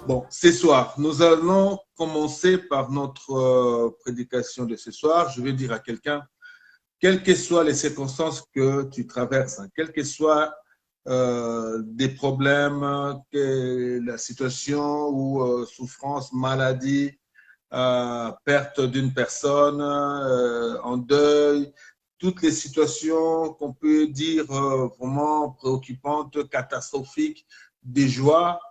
Bon, ce soir, nous allons commencer par notre prédication de ce soir. Je vais dire à quelqu'un, quelles que soient les circonstances que tu traverses, hein, quels que soient des problèmes, la situation ou souffrance, maladie, perte d'une personne, en deuil, toutes les situations qu'on peut dire vraiment préoccupantes, catastrophiques, des joies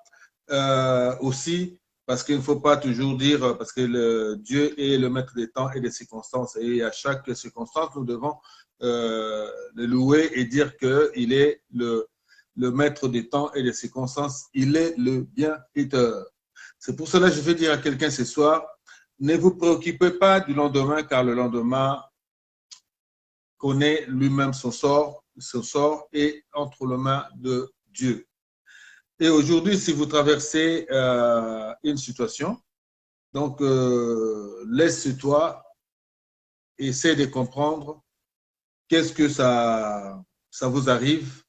aussi, parce qu'il ne faut pas toujours dire, parce que Dieu est le maître des temps et des circonstances, et à chaque circonstance, nous devons le louer et dire qu'il est le maître des temps et des circonstances, il est le bienfaiteur. C'est pour cela que je vais dire à quelqu'un ce soir, ne vous préoccupez pas du lendemain, car le lendemain connaît lui-même son sort est entre les mains de Dieu. Et aujourd'hui, si vous traversez une situation, donc laisse-toi, essaie de comprendre qu'est-ce que ça vous arrive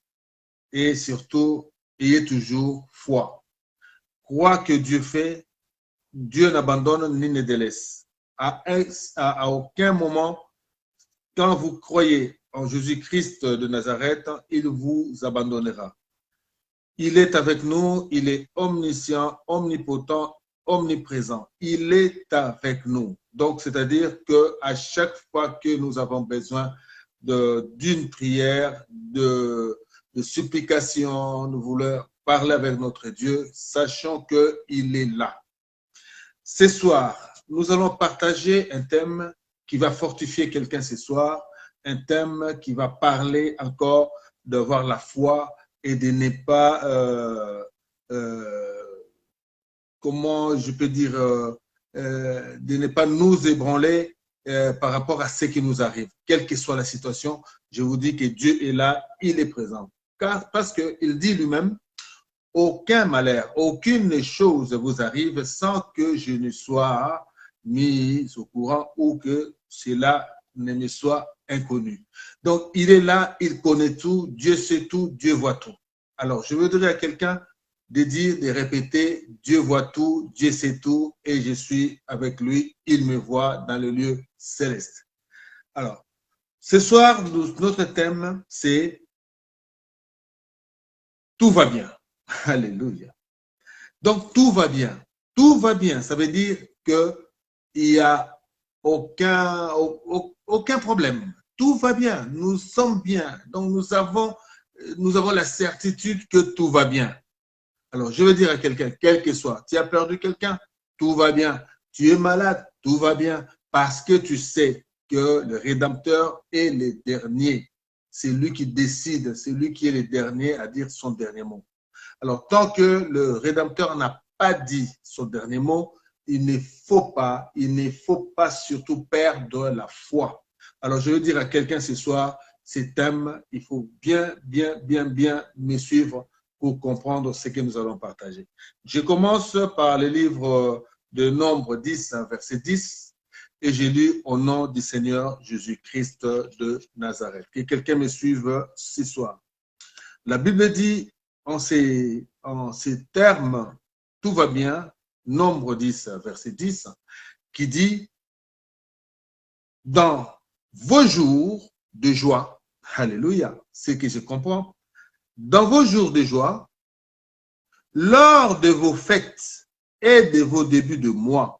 et surtout, ayez toujours foi. Crois que Dieu fait, Dieu n'abandonne ni ne délaisse. À aucun moment, quand vous croyez en Jésus-Christ de Nazareth, il vous abandonnera. Il est avec nous, il est omniscient, omnipotent, omniprésent. Il est avec nous. Donc, c'est-à-dire qu'à chaque fois que nous avons besoin d'une prière, de supplication, nous voulons parler avec notre Dieu, sachant qu'il est là. Ce soir, nous allons partager un thème qui va fortifier quelqu'un ce soir, un thème qui va parler encore d'avoir la foi et de ne pas, comment je peux dire, de ne pas nous ébranler par rapport à ce qui nous arrive. Quelle que soit la situation, je vous dis que Dieu est là, il est présent. Parce qu'il dit lui-même, aucun malheur, aucune chose vous arrive sans que je ne sois mis au courant ou que cela ne me soit inconnu. Donc, il est là, il connaît tout, Dieu sait tout, Dieu voit tout. Alors, je voudrais à quelqu'un de dire, de répéter, Dieu voit tout, Dieu sait tout, et je suis avec lui, il me voit dans le lieu céleste. Alors, ce soir, notre thème, c'est tout va bien. Alléluia. Donc, tout va bien. Tout va bien. Ça veut dire qu'il n'y a aucun problème. Tout va bien. Nous sommes bien. Donc, nous avons la certitude que tout va bien. Alors, je veux dire à quelqu'un, quel que soit, tu as perdu quelqu'un, tout va bien. Tu es malade, tout va bien. Parce que tu sais que le Rédempteur est le dernier. C'est lui qui décide, c'est lui qui est le dernier à dire son dernier mot. Alors, tant que le Rédempteur n'a pas dit son dernier mot, il ne faut pas surtout perdre la foi. Alors, je veux dire à quelqu'un ce soir, ces thèmes, il faut bien me suivre pour comprendre ce que nous allons partager. Je commence par le livre de Nombre 10, verset 10, et j'ai lu au nom du Seigneur Jésus-Christ de Nazareth. Que quelqu'un me suive ce soir. La Bible dit en ces termes, tout va bien, Nombre 10, verset 10, qui dit, dans vos jours de joie, alléluia, c'est que je comprends, dans vos jours de joie, lors de vos fêtes et de vos débuts de mois,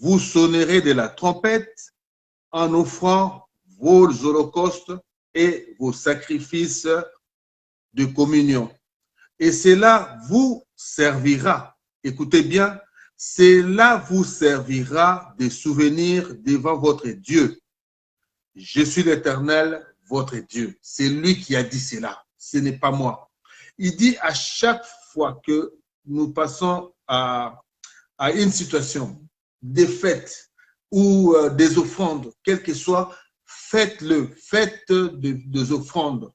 vous sonnerez de la trompette en offrant vos holocaustes et vos sacrifices de communion. Et cela vous servira, écoutez bien, cela vous servira de souvenir devant votre Dieu. Je suis l'Éternel, votre Dieu. C'est lui qui a dit cela, ce n'est pas moi. Il dit à chaque fois que nous passons à une situation, des fêtes ou des offrandes, quel que soit, faites-le, faites des offrandes,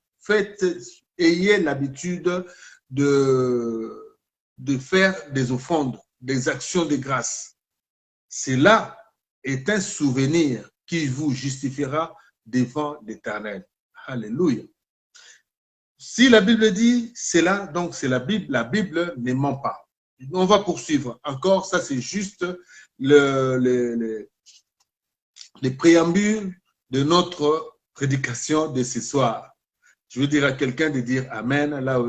ayez l'habitude de faire des offrandes, des actions de grâce. Cela est un souvenir qui vous justifiera devant l'Éternel. Alléluia. Si la Bible dit cela, donc c'est la Bible ne ment pas. on va poursuivre. Encore, ça c'est juste les préambules de notre prédication de ce soir. Je veux dire à quelqu'un de dire Amen là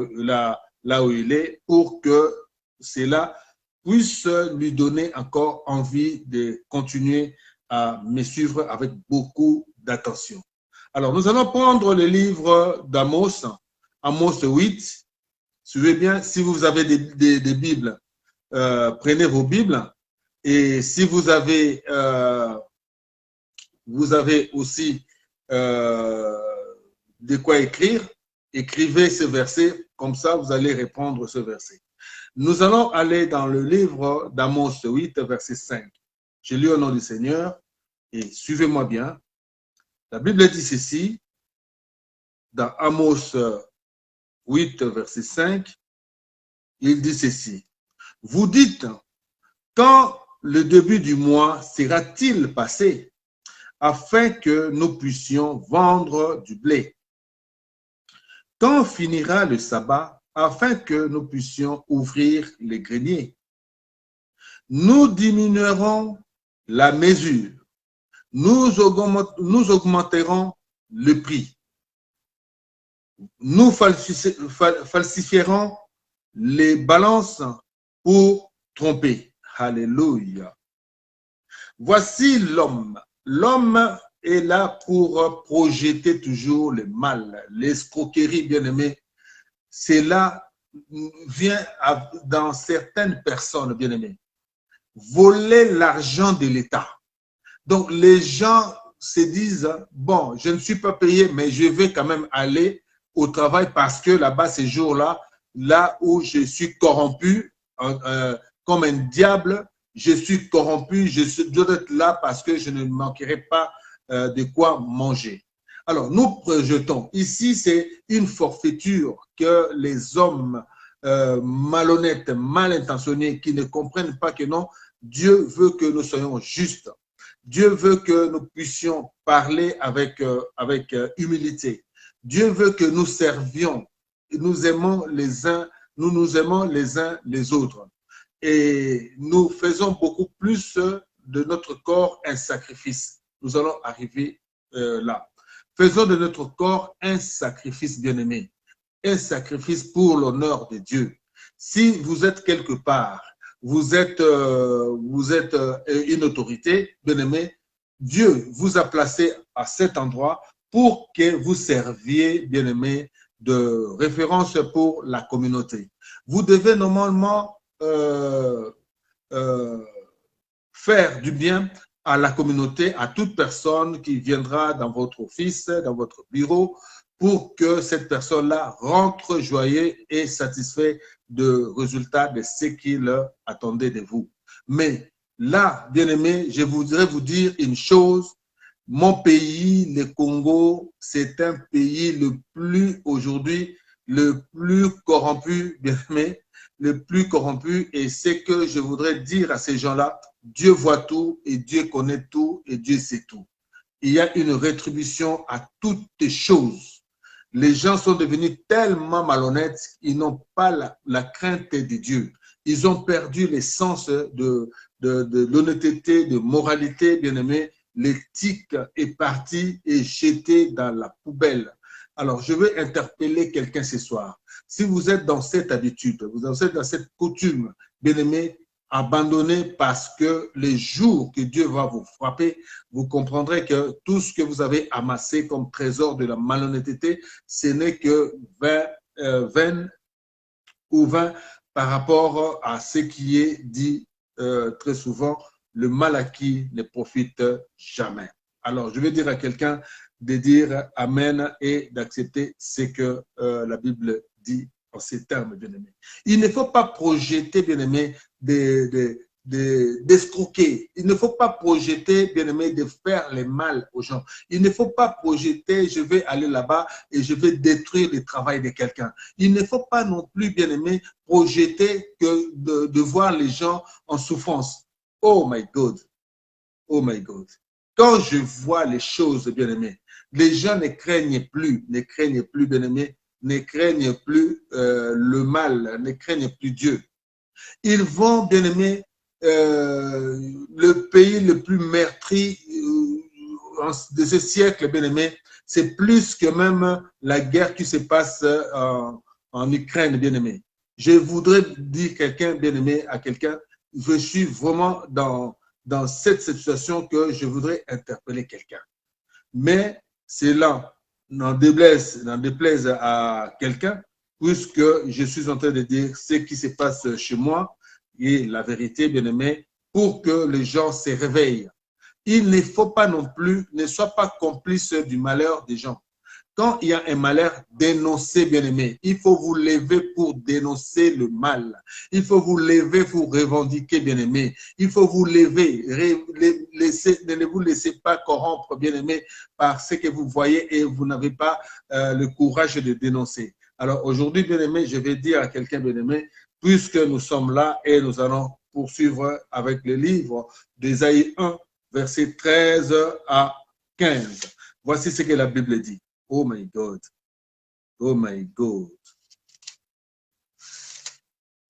où il est pour que cela puisse lui donner encore envie de continuer à me suivre avec beaucoup d'attention. Alors, nous allons prendre le livre d'Amos, Amos 8. Suivez bien, si vous avez des Bibles, prenez vos Bibles. Et si vous avez aussi de quoi écrire, écrivez ce verset, comme ça vous allez répondre ce verset. Nous allons aller dans le livre d'Amos 8, verset 5. Je lis au nom du Seigneur et suivez-moi bien. La Bible dit ceci, dans Amos 8, verset 5, il dit ceci. Vous dites, quand le début du mois sera-t-il passé afin que nous puissions vendre du blé? Quand finira le sabbat afin que nous puissions ouvrir les greniers? Nous diminuerons la mesure, nous augmenterons le prix, nous falsifierons les balances pour tromper. Alléluia. Voici l'homme. L'homme est là pour projeter toujours le mal, l'escroquerie, bien-aimé. Cela vient dans certaines personnes, bien-aimées. Voler l'argent de l'État. Donc, les gens se disent, bon, je ne suis pas payé, mais je vais quand même aller au travail parce que là-bas, ces jours-là, là où je suis corrompu, comme un diable, je suis corrompu, je dois être là parce que je ne manquerai pas de quoi manger. Alors, nous projetons. Ici, c'est une forfaiture que les hommes malhonnêtes, mal intentionnés, qui ne comprennent pas que non, Dieu veut que nous soyons justes. Dieu veut que nous puissions parler avec humilité. Dieu veut que nous servions. Nous aimons les uns, nous nous aimons les uns les autres. Et nous faisons beaucoup plus de notre corps un sacrifice. Nous allons arriver là. Faisons de notre corps un sacrifice bien-aimé. Un sacrifice pour l'honneur de Dieu. Si vous êtes quelque part, vous êtes une autorité, bien-aimé, Dieu vous a placé à cet endroit pour que vous serviez, bien-aimé, de référence pour la communauté. Vous devez normalement faire du bien à la communauté, à toute personne qui viendra dans votre office, dans votre bureau, pour que cette personne-là rentre joyeux et satisfait de résultats de ce qu'il attendait de vous. Mais là, bien-aimé, je voudrais vous dire une chose. Mon pays, le Congo, c'est un pays le plus, aujourd'hui, le plus corrompu, bien-aimé, le plus corrompu. Et c'est que je voudrais dire à ces gens-là, Dieu voit tout et Dieu connaît tout et Dieu sait tout. Il y a une rétribution à toutes les choses. Les gens sont devenus tellement malhonnêtes, ils n'ont pas la crainte de Dieu. Ils ont perdu l'essence de l'honnêteté, de moralité, bien-aimé. L'éthique est partie et jetée dans la poubelle. Alors, je veux interpeller quelqu'un ce soir. Si vous êtes dans cette habitude, vous êtes dans cette coutume, bien-aimé, abandonnez parce que les jours que Dieu va vous frapper, vous comprendrez que tout ce que vous avez amassé comme trésor de la malhonnêteté, ce n'est que 20 par rapport à ce qui est dit très souvent, le mal acquis ne profite jamais. Alors, je vais dire à quelqu'un de dire Amen et d'accepter ce que la Bible dit en ces termes, bien-aimés. Il ne faut pas projeter, bien-aimés, d'escroquer. Il ne faut pas projeter, bien-aimé, de faire le mal aux gens. Il ne faut pas projeter, je vais aller là-bas et je vais détruire le travail de quelqu'un. Il ne faut pas non plus, bien-aimé, projeter que de voir les gens en souffrance. Oh my God. Oh my God. Quand je vois les choses, bien-aimé, les gens ne craignent plus, bien-aimé, ne craignent plus le mal, ne craignent plus Dieu. Ils vont, bien aimé, le pays le plus meurtri de ce siècle, bien aimé, c'est plus que même la guerre qui se passe en Ukraine, bien aimé. Je voudrais dire quelqu'un, bien aimé, à quelqu'un, je suis vraiment dans cette situation que je voudrais interpeller quelqu'un. Mais c'est là, n'en déplaise à quelqu'un, puisque je suis en train de dire ce qui se passe chez moi et la vérité, bien aimé, pour que les gens se réveillent. Il ne faut pas non plus, ne sois pas complice du malheur des gens. Quand il y a un malheur, dénoncez, bien-aimé. Il faut vous lever pour dénoncer le mal. Il faut vous lever pour revendiquer, bien-aimé. Il faut vous lever. Ne vous laissez pas corrompre, bien-aimé, par ce que vous voyez et vous n'avez pas le courage de dénoncer. Alors aujourd'hui, bien-aimé, je vais dire à quelqu'un, bien-aimé, puisque nous sommes là et nous allons poursuivre avec le livre d'Ésaïe 1, versets 13 à 15. Voici ce que la Bible dit. Oh my God. Oh my God.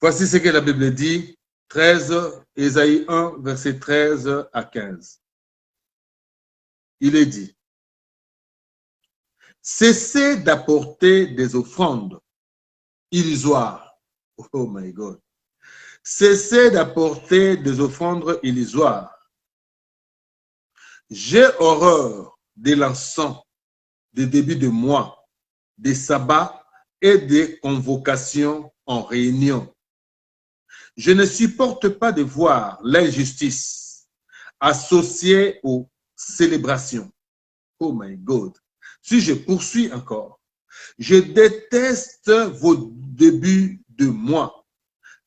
Voici ce que la Bible dit, 13, Ésaïe 1, verset 13 à 15. Il est dit, cessez d'apporter des offrandes illusoires. Oh my God. Cessez d'apporter des offrandes illusoires. J'ai horreur des l'encens, des débuts de mois, des sabbats et des convocations en réunion. Je ne supporte pas de voir l'injustice associée aux célébrations. Oh my God. Si je poursuis encore, je déteste vos débuts de mois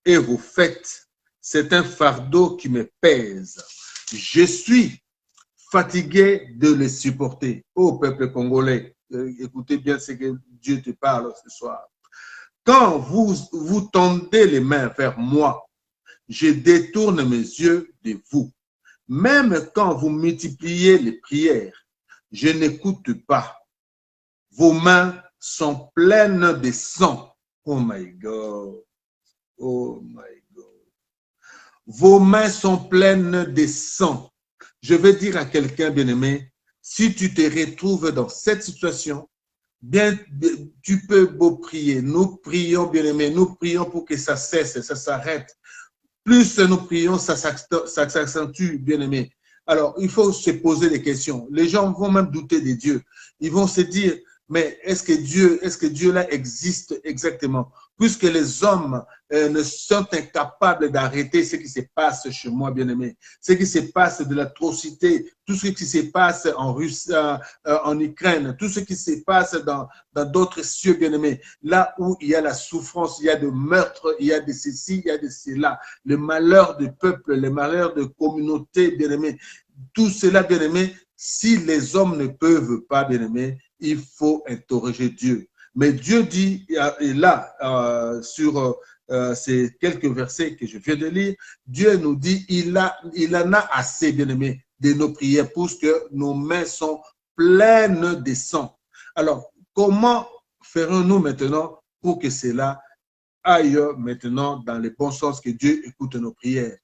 et vos fêtes. C'est un fardeau qui me pèse. Je suis fatigué de les supporter. Oh peuple congolais, écoutez bien ce que Dieu te parle ce soir. Quand vous tendez les mains vers moi, je détourne mes yeux de vous. Même quand vous multipliez les prières, je n'écoute pas. Vos mains sont pleines de sang. Oh my God. Oh my God. Vos mains sont pleines de sang. Je veux dire à quelqu'un, bien-aimé, si tu te retrouves dans cette situation, bien, tu peux beau prier. Nous prions, bien-aimé, nous prions pour que ça cesse, ça s'arrête. Plus nous prions, ça s'accentue, bien-aimé. Alors, il faut se poser des questions. Les gens vont même douter de Dieu. Ils vont se dire, mais est-ce que Dieu là existe exactement? Puisque les hommes ne sont incapables d'arrêter ce qui se passe chez moi, bien-aimé. Ce qui se passe de l'atrocité, tout ce qui se passe en Russie, en Ukraine, tout ce qui se passe dans d'autres cieux, bien-aimés. Là où il y a la souffrance, il y a de meurtres, il y a de ceci, il y a de cela. Le malheur du peuple, le malheur de communautés, bien-aimés. Tout cela, bien-aimés, si les hommes ne peuvent pas, bien-aimés, il faut interroger Dieu. Mais Dieu dit, et là, sur ces quelques versets que je viens de lire, Dieu nous dit, il en a assez, bien-aimés, de nos prières, puisque nos mains sont pleines de sang. Alors, comment ferons-nous maintenant pour que cela aille maintenant dans le bon sens, que Dieu écoute nos prières?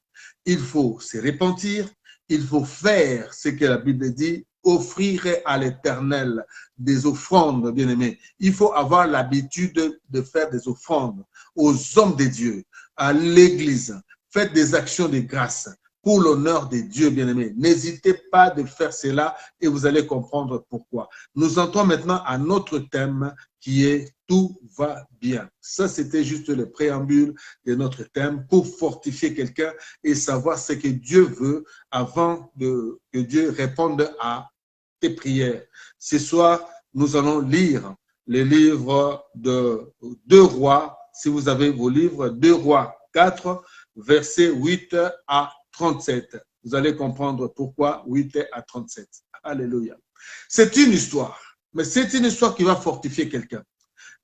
Il faut se repentir, il faut faire ce que la Bible dit, offrir à l'Éternel des offrandes, bien-aimés. Il faut avoir l'habitude de faire des offrandes aux hommes de Dieu, à l'Église. Faites des actions de grâce pour l'honneur de Dieu, bien-aimés. N'hésitez pas de faire cela et vous allez comprendre pourquoi. Nous entrons maintenant à notre thème qui est tout va bien. Ça, c'était juste le préambule de notre thème pour fortifier quelqu'un et savoir ce que Dieu veut avant que Dieu réponde à tes prières. Ce soir, nous allons lire les livres de 2 Rois. Si vous avez vos livres, 2 Rois 4, versets 8 à 37. Vous allez comprendre pourquoi 8 à 37. Alléluia. C'est une histoire, mais c'est une histoire qui va fortifier quelqu'un.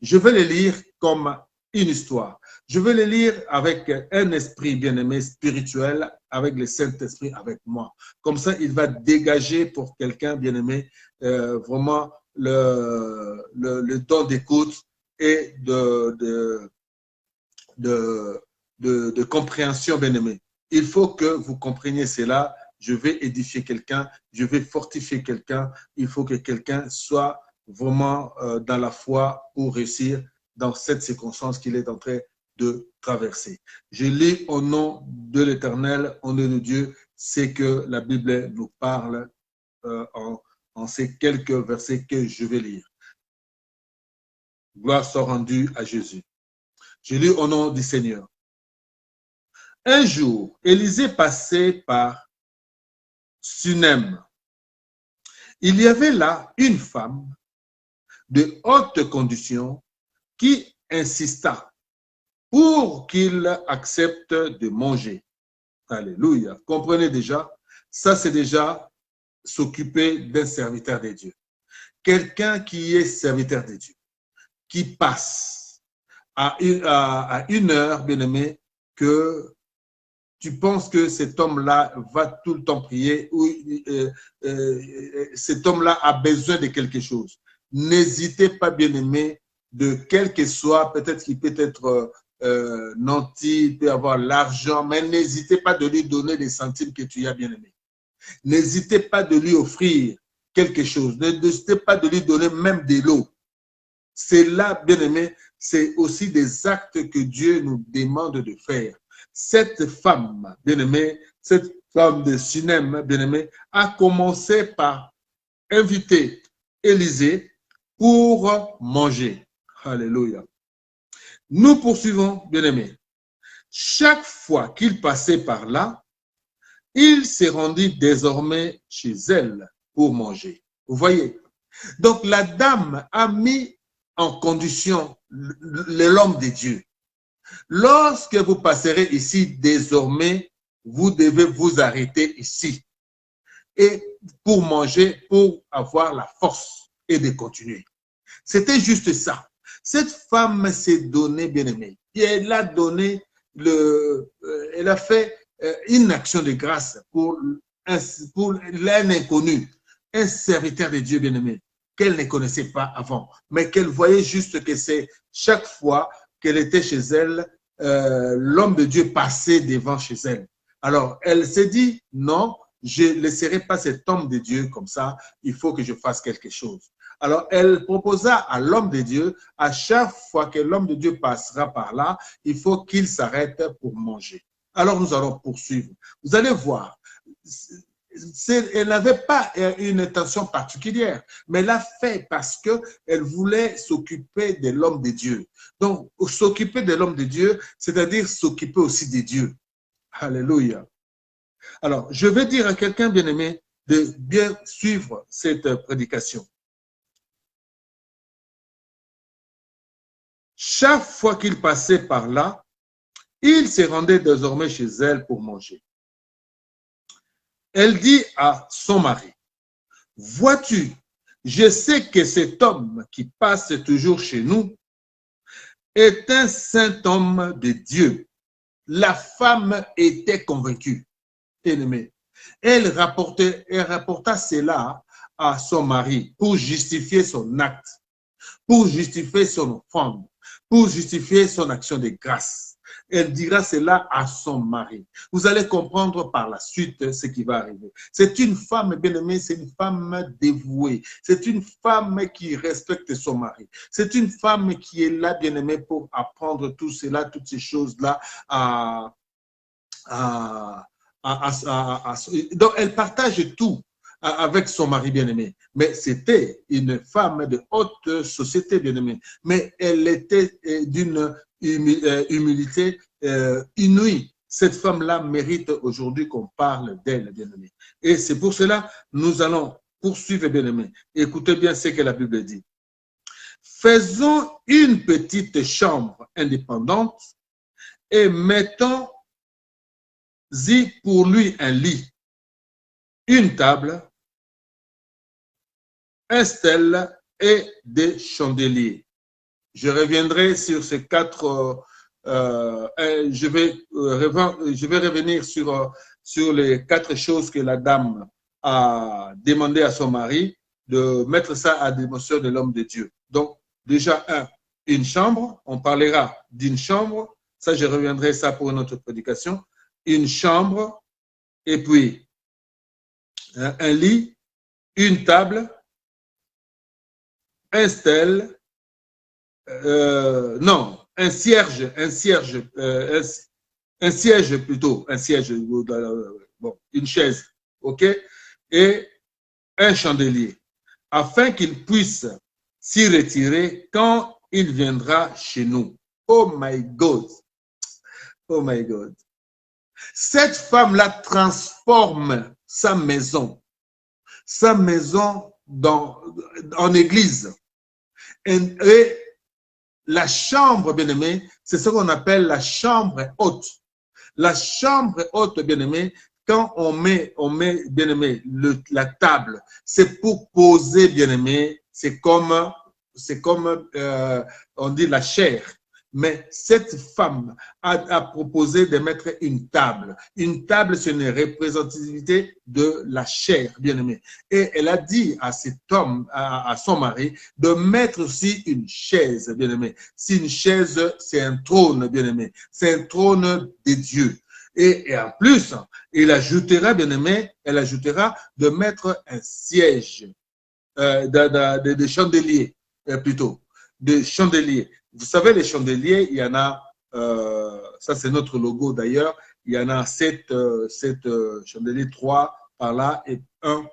Je vais le lire comme une histoire. Je vais le lire avec un esprit bien-aimé spirituel, avec le Saint-Esprit avec moi. Comme ça, il va dégager pour quelqu'un bien-aimé vraiment le don d'écoute et de de compréhension, bien-aimé. Il faut que vous compreniez cela. Je vais édifier quelqu'un, je vais fortifier quelqu'un. Il faut que quelqu'un soit vraiment dans la foi pour réussir dans cette circonstance qu'il est en train de traverser. Je lis au nom de l'Éternel, au nom de Dieu, c'est que la Bible nous parle en ces quelques versets que je vais lire. Gloire soit rendue à Jésus. Je lis au nom du Seigneur. Un jour, Élisée passait par Sunem. Il y avait là une femme de haute condition qui insista pour qu'il accepte de manger. Alléluia. Comprenez déjà, ça c'est déjà s'occuper d'un serviteur de Dieu. Quelqu'un qui est serviteur de Dieu, qui passe à une heure, bien-aimé, que tu penses que cet homme-là va tout le temps prier ou cet homme-là a besoin de quelque chose. N'hésitez pas, bien-aimé, de quel que soit, peut-être qu'il peut être nanti, il peut avoir l'argent, mais n'hésitez pas de lui donner les centimes que tu as, bien-aimé. N'hésitez pas de lui offrir quelque chose. N'hésitez pas de lui donner même de l'eau. C'est là, bien-aimé, c'est aussi des actes que Dieu nous demande de faire. Cette femme, bien-aimée, cette femme de Sunem, bien-aimée, a commencé par inviter Élisée pour manger. Alléluia. Nous poursuivons, bien-aimés. Chaque fois qu'il passait par là, il s'est rendu désormais chez elle pour manger. Vous voyez? Donc la dame a mis en condition l'homme de Dieu. Lorsque vous passerez ici, désormais, vous devez vous arrêter ici et pour manger, pour avoir la force et de continuer. C'était juste ça. Cette femme s'est donnée, bien-aimée, et elle a donné elle a fait une action de grâce pour l'un inconnu, un serviteur de Dieu, bien-aimé, qu'elle ne connaissait pas avant, mais qu'elle voyait juste que c'est chaque fois qu'elle était chez elle, l'homme de Dieu passait devant chez elle. Alors, elle s'est dit, non, je ne laisserai pas cet homme de Dieu comme ça, il faut que je fasse quelque chose. Alors, elle proposa à l'homme de Dieu, à chaque fois que l'homme de Dieu passera par là, il faut qu'il s'arrête pour manger. Alors, nous allons poursuivre. Vous allez voir, elle n'avait pas une intention particulière, mais elle l'a fait parce qu'elle voulait s'occuper de l'homme de Dieu. Donc, s'occuper de l'homme de Dieu, c'est-à-dire s'occuper aussi de Dieu. Alléluia. Alors, je vais dire à quelqu'un bien-aimé de bien suivre cette prédication. Chaque fois qu'il passait par là, il se rendait désormais chez elle pour manger. Elle dit à son mari, « Vois-tu, je sais que cet homme qui passe toujours chez nous est un saint homme de Dieu. » La femme était convaincue. Bien-aimée. Elle rapporta cela à son mari pour justifier son acte, pour justifier son offrande, pour justifier son action de grâce. Elle dira cela à son mari. Vous allez comprendre par la suite ce qui va arriver. C'est une femme, bien-aimée, c'est une femme dévouée. C'est une femme qui respecte son mari. C'est une femme qui est là, bien-aimée, pour apprendre tout cela, toutes ces choses-là donc, elle partage tout avec son mari bien-aimé. Mais c'était une femme de haute société bien-aimée. Mais elle était d'une humilité inouïe. Cette femme-là mérite aujourd'hui qu'on parle d'elle, bien-aimé. Et c'est pour cela nous allons poursuivre, bien-aimé. Écoutez bien ce que la Bible dit. Faisons une petite chambre indépendante et mettons-y pour lui un lit, une table, un stèle et des chandeliers. Je reviendrai sur ces quatre. Je vais revenir sur les quatre choses que la dame a demandé à son mari de mettre ça à l'émotion de l'homme de Dieu. Donc, déjà, une chambre, on parlera d'une chambre, Ça, je reviendrai ça pour une autre prédication. Une chambre, et puis un lit, une table, un stèle, non, un siège plutôt, un siège, bon, une chaise, ok, et un chandelier, afin qu'il puisse s'y retirer quand il viendra chez nous. Oh my God, oh my God. Cette femme-là transforme sa maison en église. Et la chambre, bien-aimée, c'est ce qu'on appelle la chambre haute. La chambre haute, bien-aimé, quand on met bien-aimé, la table, c'est pour poser, bien-aimé, c'est comme on dit la chair. Mais cette femme a proposé de mettre une table. Une table, c'est une représentativité de la chair, bien-aimé. Et elle a dit à cet homme, à son mari, de mettre aussi une chaise, bien-aimé. Si une chaise, c'est un trône, bien-aimé. C'est un trône des dieux. Et en plus, il ajoutera, bien-aimé, elle ajoutera de mettre un siège, de chandeliers, plutôt, de chandeliers. Vous savez, les chandeliers, il y en a, ça c'est notre logo d'ailleurs, il y en a 7 chandeliers, 3 par là et 1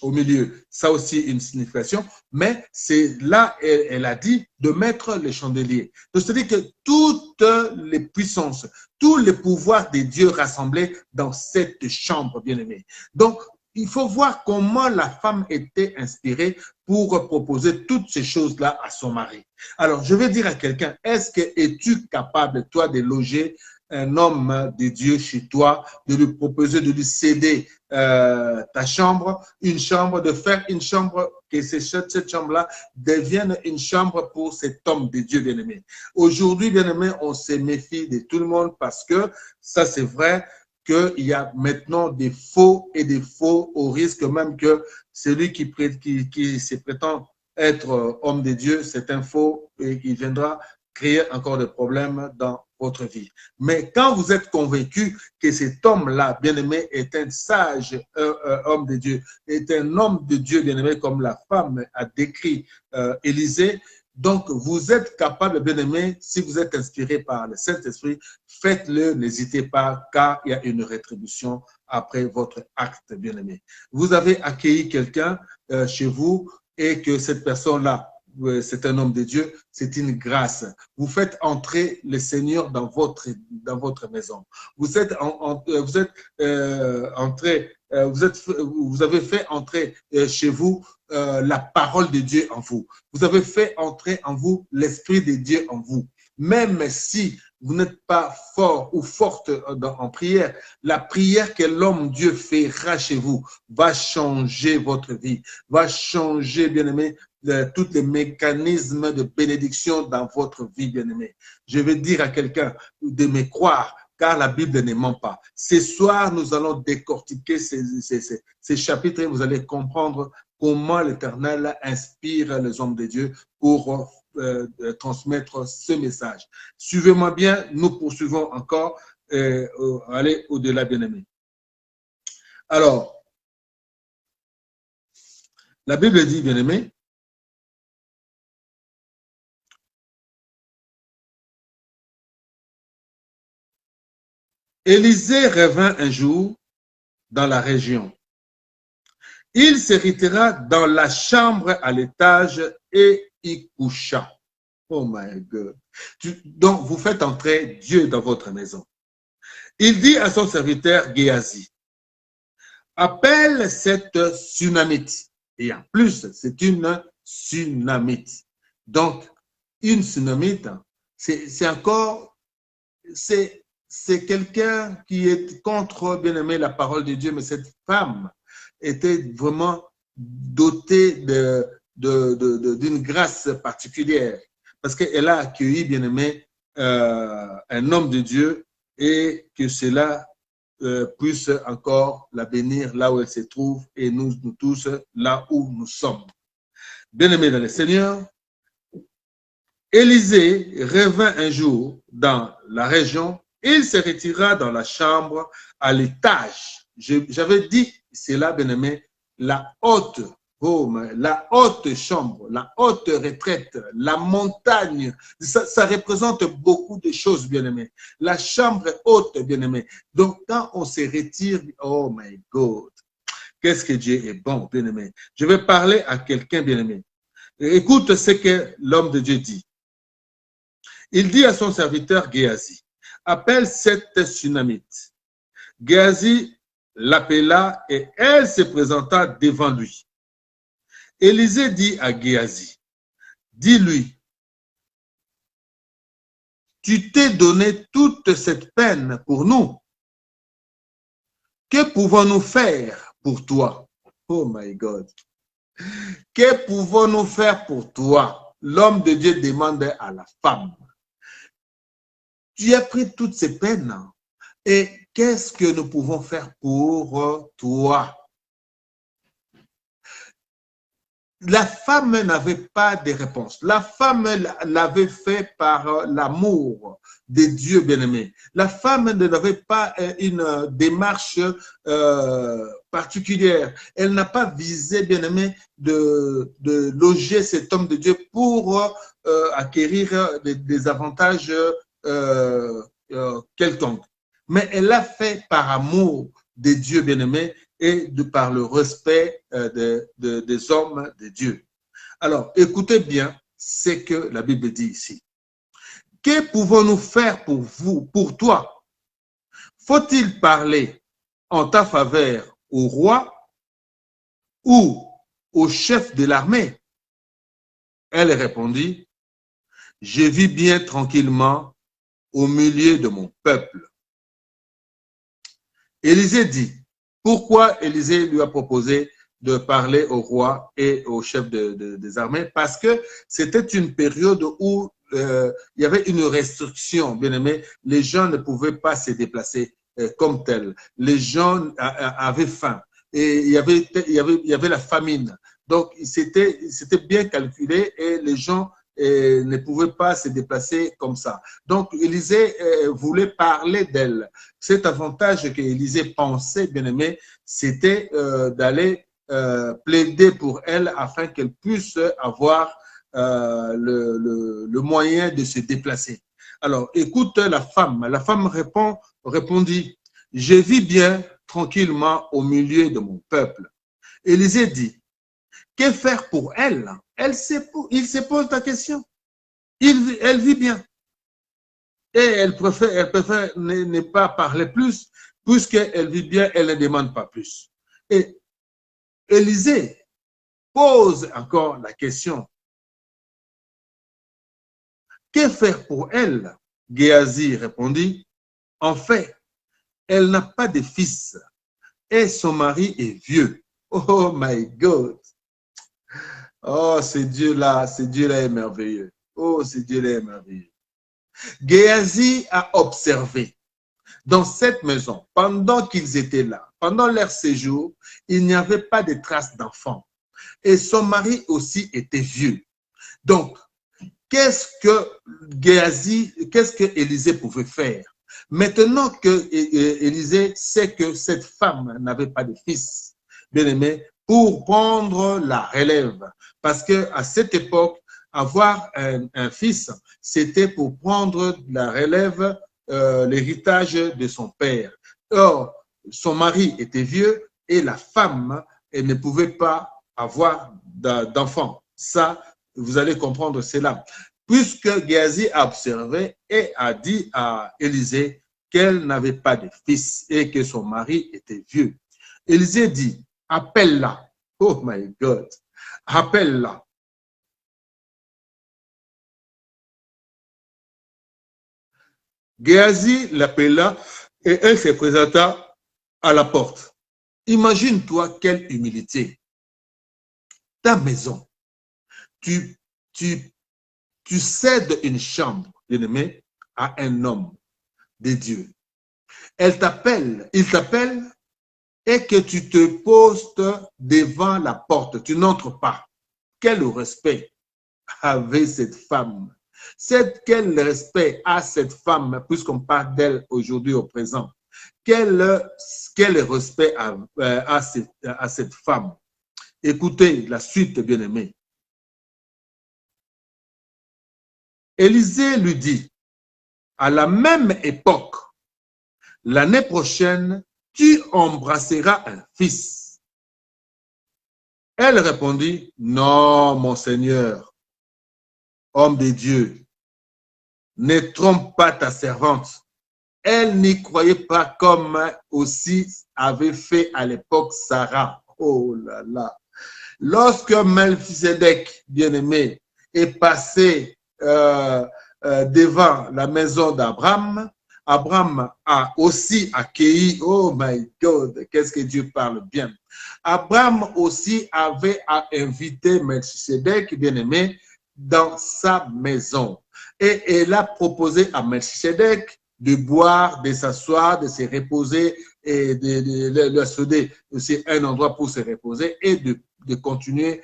au milieu. Ça aussi une signification, mais c'est là, elle a dit de mettre les chandeliers. Donc, c'est-à-dire que toutes les puissances, tous les pouvoirs des dieux rassemblés dans cette chambre, bien-aimée. Donc, il faut voir comment la femme était inspirée pour proposer toutes ces choses-là à son mari. Alors, je vais dire à quelqu'un, est-ce que es-tu capable, toi, de loger un homme de Dieu chez toi, de lui proposer, de lui céder ta chambre, de faire une chambre, que cette chambre-là devienne une chambre pour cet homme de Dieu bien-aimé. Aujourd'hui, bien-aimé, on se méfie de tout le monde parce que ça, c'est vrai, qu'il y a maintenant des faux et des faux au risque même que celui qui se prétend être homme de Dieu, c'est un faux et qui viendra créer encore des problèmes dans votre vie. Mais quand vous êtes convaincu que cet homme-là, bien-aimé, est un sage homme de Dieu, est un homme de Dieu, bien-aimé, comme la femme a décrit Élisée, donc vous êtes capable, bien-aimé, si vous êtes inspiré par le Saint-Esprit, faites-le, n'hésitez pas, car il y a une rétribution après votre acte, bien-aimé. Vous avez accueilli quelqu'un chez vous et que cette personne-là, c'est un homme de Dieu, c'est une grâce. Vous faites entrer le Seigneur dans votre maison. Vous avez fait entrer chez vous la parole de Dieu en vous. Vous avez fait entrer en vous l'Esprit de Dieu en vous. Même si vous n'êtes pas fort ou forte en prière, la prière que l'homme Dieu fera chez vous va changer votre vie, va changer, bien-aimé, tous les mécanismes de bénédiction dans votre vie, bien-aimé. Je vais dire à quelqu'un de me croire, car la Bible ne ment pas. Ce soir, nous allons décortiquer ces chapitres et vous allez comprendre comment l'Éternel inspire les hommes de Dieu pour transmettre ce message. Suivez-moi bien, nous poursuivons encore, allez au-delà, bien-aimé. Alors, la Bible dit, bien-aimé, Élisée revint un jour dans la région. Il se retira dans la chambre à l'étage et y coucha. Oh my God. Donc, vous faites entrer Dieu dans votre maison. Il dit à son serviteur Géasi, appelle cette Sunamite. Et en plus, c'est une Sunamite. Donc, une Sunamite, c'est encore, c'est quelqu'un qui est contre, bien aimé, la parole de Dieu, mais cette femme était vraiment dotée d'une grâce particulière parce qu'elle a accueilli, bien aimé, un homme de Dieu et que cela puisse encore la bénir là où elle se trouve et nous tous là où nous sommes. Bien aimés dans le Seigneur, Élisée revint un jour dans la région. Il se retira dans la chambre à l'étage. J'avais dit, c'est là, bien-aimé, la haute home, la haute chambre, la haute retraite, la montagne. Ça représente beaucoup de choses, bien-aimé. La chambre haute, bien-aimé. Donc, quand on se retire, oh my God, qu'est-ce que Dieu est bon, bien-aimé. Je vais parler à quelqu'un, bien-aimé. Écoute ce que l'homme de Dieu dit. Il dit à son serviteur Géasi, appelle cette Sunamite. Géasi l'appela et elle se présenta devant lui. Élisée dit à Géasi, dis-lui, tu t'es donné toute cette peine pour nous. Que pouvons-nous faire pour toi? Oh my God. Que pouvons-nous faire pour toi? L'homme de Dieu demande à la femme. Tu as pris toutes ces peines et qu'est-ce que nous pouvons faire pour toi? La femme n'avait pas de réponse. La femme l'avait fait par l'amour de Dieu bien-aimé. La femme n'avait pas une démarche particulière. Elle n'a pas visé, bien-aimé, de loger cet homme de Dieu pour acquérir des avantages quelconques. Mais elle l'a fait par amour de Dieu bien-aimé et par le respect des hommes de Dieu. Alors, écoutez bien ce que la Bible dit ici. Que pouvons-nous faire pour vous, pour toi? Faut-il parler en ta faveur au roi ou au chef de l'armée? Elle répondit, je vis bien tranquillement au milieu de mon peuple. Élisée dit, pourquoi Élisée lui a proposé de parler au roi et au chef des armées? Parce que c'était une période où il y avait une restriction, bien aimé. Les gens ne pouvaient pas se déplacer comme tel. Les gens avaient faim et il y avait la famine. Donc, c'était bien calculé et les gens ne pouvaient pas se déplacer comme ça. Donc, Élisée voulait parler d'elle. Cet avantage que Élisée pensait, bien aimé, c'était d'aller plaider pour elle afin qu'elle puisse avoir le moyen de se déplacer. Alors, écoute la femme. La femme répondit, je vis bien tranquillement au milieu de mon peuple. Élisée dit, que faire pour elle? Il se pose la question. Elle vit bien. Et elle préfère ne pas parler plus, puisqu'elle vit bien, elle ne demande pas plus. Et Élisée pose encore la question, que faire pour elle? Géasi répondit, en fait, elle n'a pas de fils et son mari est vieux. Oh my God! Oh, ce Dieu-là est merveilleux. Oh, ce Dieu-là est merveilleux. Géasi a observé dans cette maison, pendant qu'ils étaient là, pendant leur séjour, il n'y avait pas de traces d'enfants. Et son mari aussi était vieux. Donc, qu'est-ce que Élisée pouvait faire? Maintenant que Élisée sait que cette femme n'avait pas de fils, bien aimé, pour prendre la relève. Parce qu'à cette époque, avoir un fils, c'était pour prendre la relève, l'héritage de son père. Or, son mari était vieux et la femme, elle ne pouvait pas avoir d'enfant. Ça, vous allez comprendre cela. Puisque Géasi a observé et a dit à Élisée qu'elle n'avait pas de fils et que son mari était vieux. Élisée dit, appelle-la. Oh my God, appelle-la. Géasi l'appela et elle se présenta à la porte. Imagine-toi quelle humilité. Ta maison, tu, tu, tu cèdes une chambre, bien-aimé, à un homme de Dieu. Elle t'appelle, il t'appelle et que tu te postes devant la porte, tu n'entres pas. Quel respect avait cette femme? Quel respect a cette femme, puisqu'on parle d'elle aujourd'hui au présent? Quel respect a cette femme? Écoutez la suite, bien-aimé. Élisée lui dit, à la même époque, l'année prochaine, tu embrasseras un fils. Elle répondit, non, mon Seigneur, homme de Dieu, ne trompe pas ta servante. Elle n'y croyait pas comme aussi avait fait à l'époque Sarah. Oh là là. Lorsque Melchisedec, bien-aimé, est passé devant la maison d'Abraham, Abraham a aussi accueilli, oh my God, qu'est-ce que Dieu parle bien. Abraham aussi avait invité Melchisedec, bien-aimé, dans sa maison. Et elle a proposé à Melchisedec de boire, de s'asseoir, de se reposer et de souder aussi un endroit pour se reposer et de continuer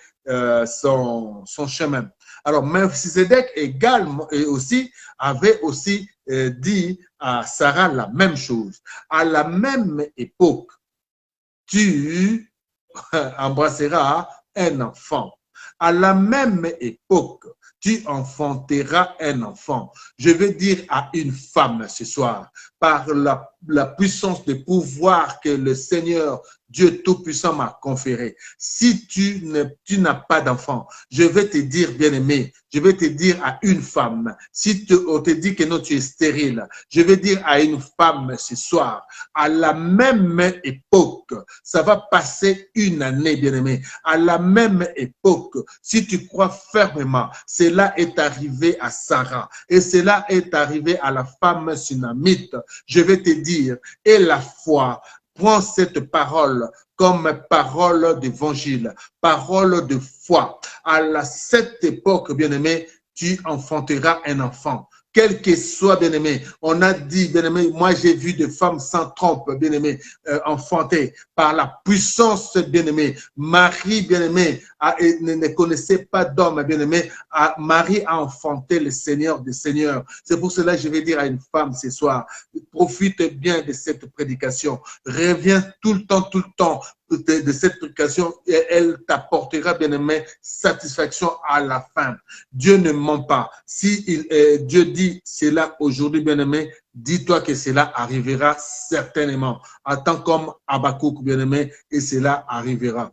son chemin. Alors, Melchisedec également et aussi avait aussi dit à Sarah la même chose. À la même époque, tu embrasseras un enfant. À la même époque, tu enfanteras un enfant. Je veux dire à une femme ce soir, par la puissance de pouvoir que le Seigneur Dieu Tout-Puissant m'a conféré. Si tu n'as pas d'enfant, je vais te dire, bien-aimé, je vais te dire à une femme, si on te dit que non, tu es stérile, je vais dire à une femme ce soir, à la même époque, ça va passer une année, bien-aimé, à la même époque, si tu crois fermement, cela est arrivé à Sarah et cela est arrivé à la femme sunamite. Je vais te dire, et la foi, prends cette parole comme parole d'évangile, parole de foi. À cette époque, bien-aimé, tu enfanteras un enfant. Quel que soit, bien-aimé, on a dit, bien-aimé, moi j'ai vu des femmes sans trompe, bien-aimé, enfantées par la puissance, bien-aimé. Marie, bien-aimé, ne connaissait pas d'homme, bien-aimé. Marie a enfanté le Seigneur des Seigneurs. C'est pour cela que je vais dire à une femme ce soir, profite bien de cette prédication. Reviens tout le temps de cette prédication et elle t'apportera, bien-aimé, satisfaction à la fin. Dieu ne ment pas. Si Dieu dit cela aujourd'hui, bien-aimé, dis-toi que cela arrivera certainement. Attends comme Habakkuk, bien-aimé, et cela arrivera.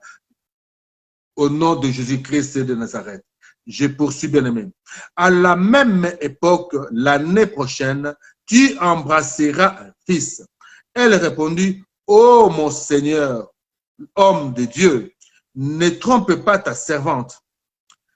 Au nom de Jésus-Christ de Nazareth. Je poursuis, bien-aimé. À la même époque, l'année prochaine, tu embrasseras un fils. Elle répondit, ô mon Seigneur, homme de Dieu, ne trompe pas ta servante.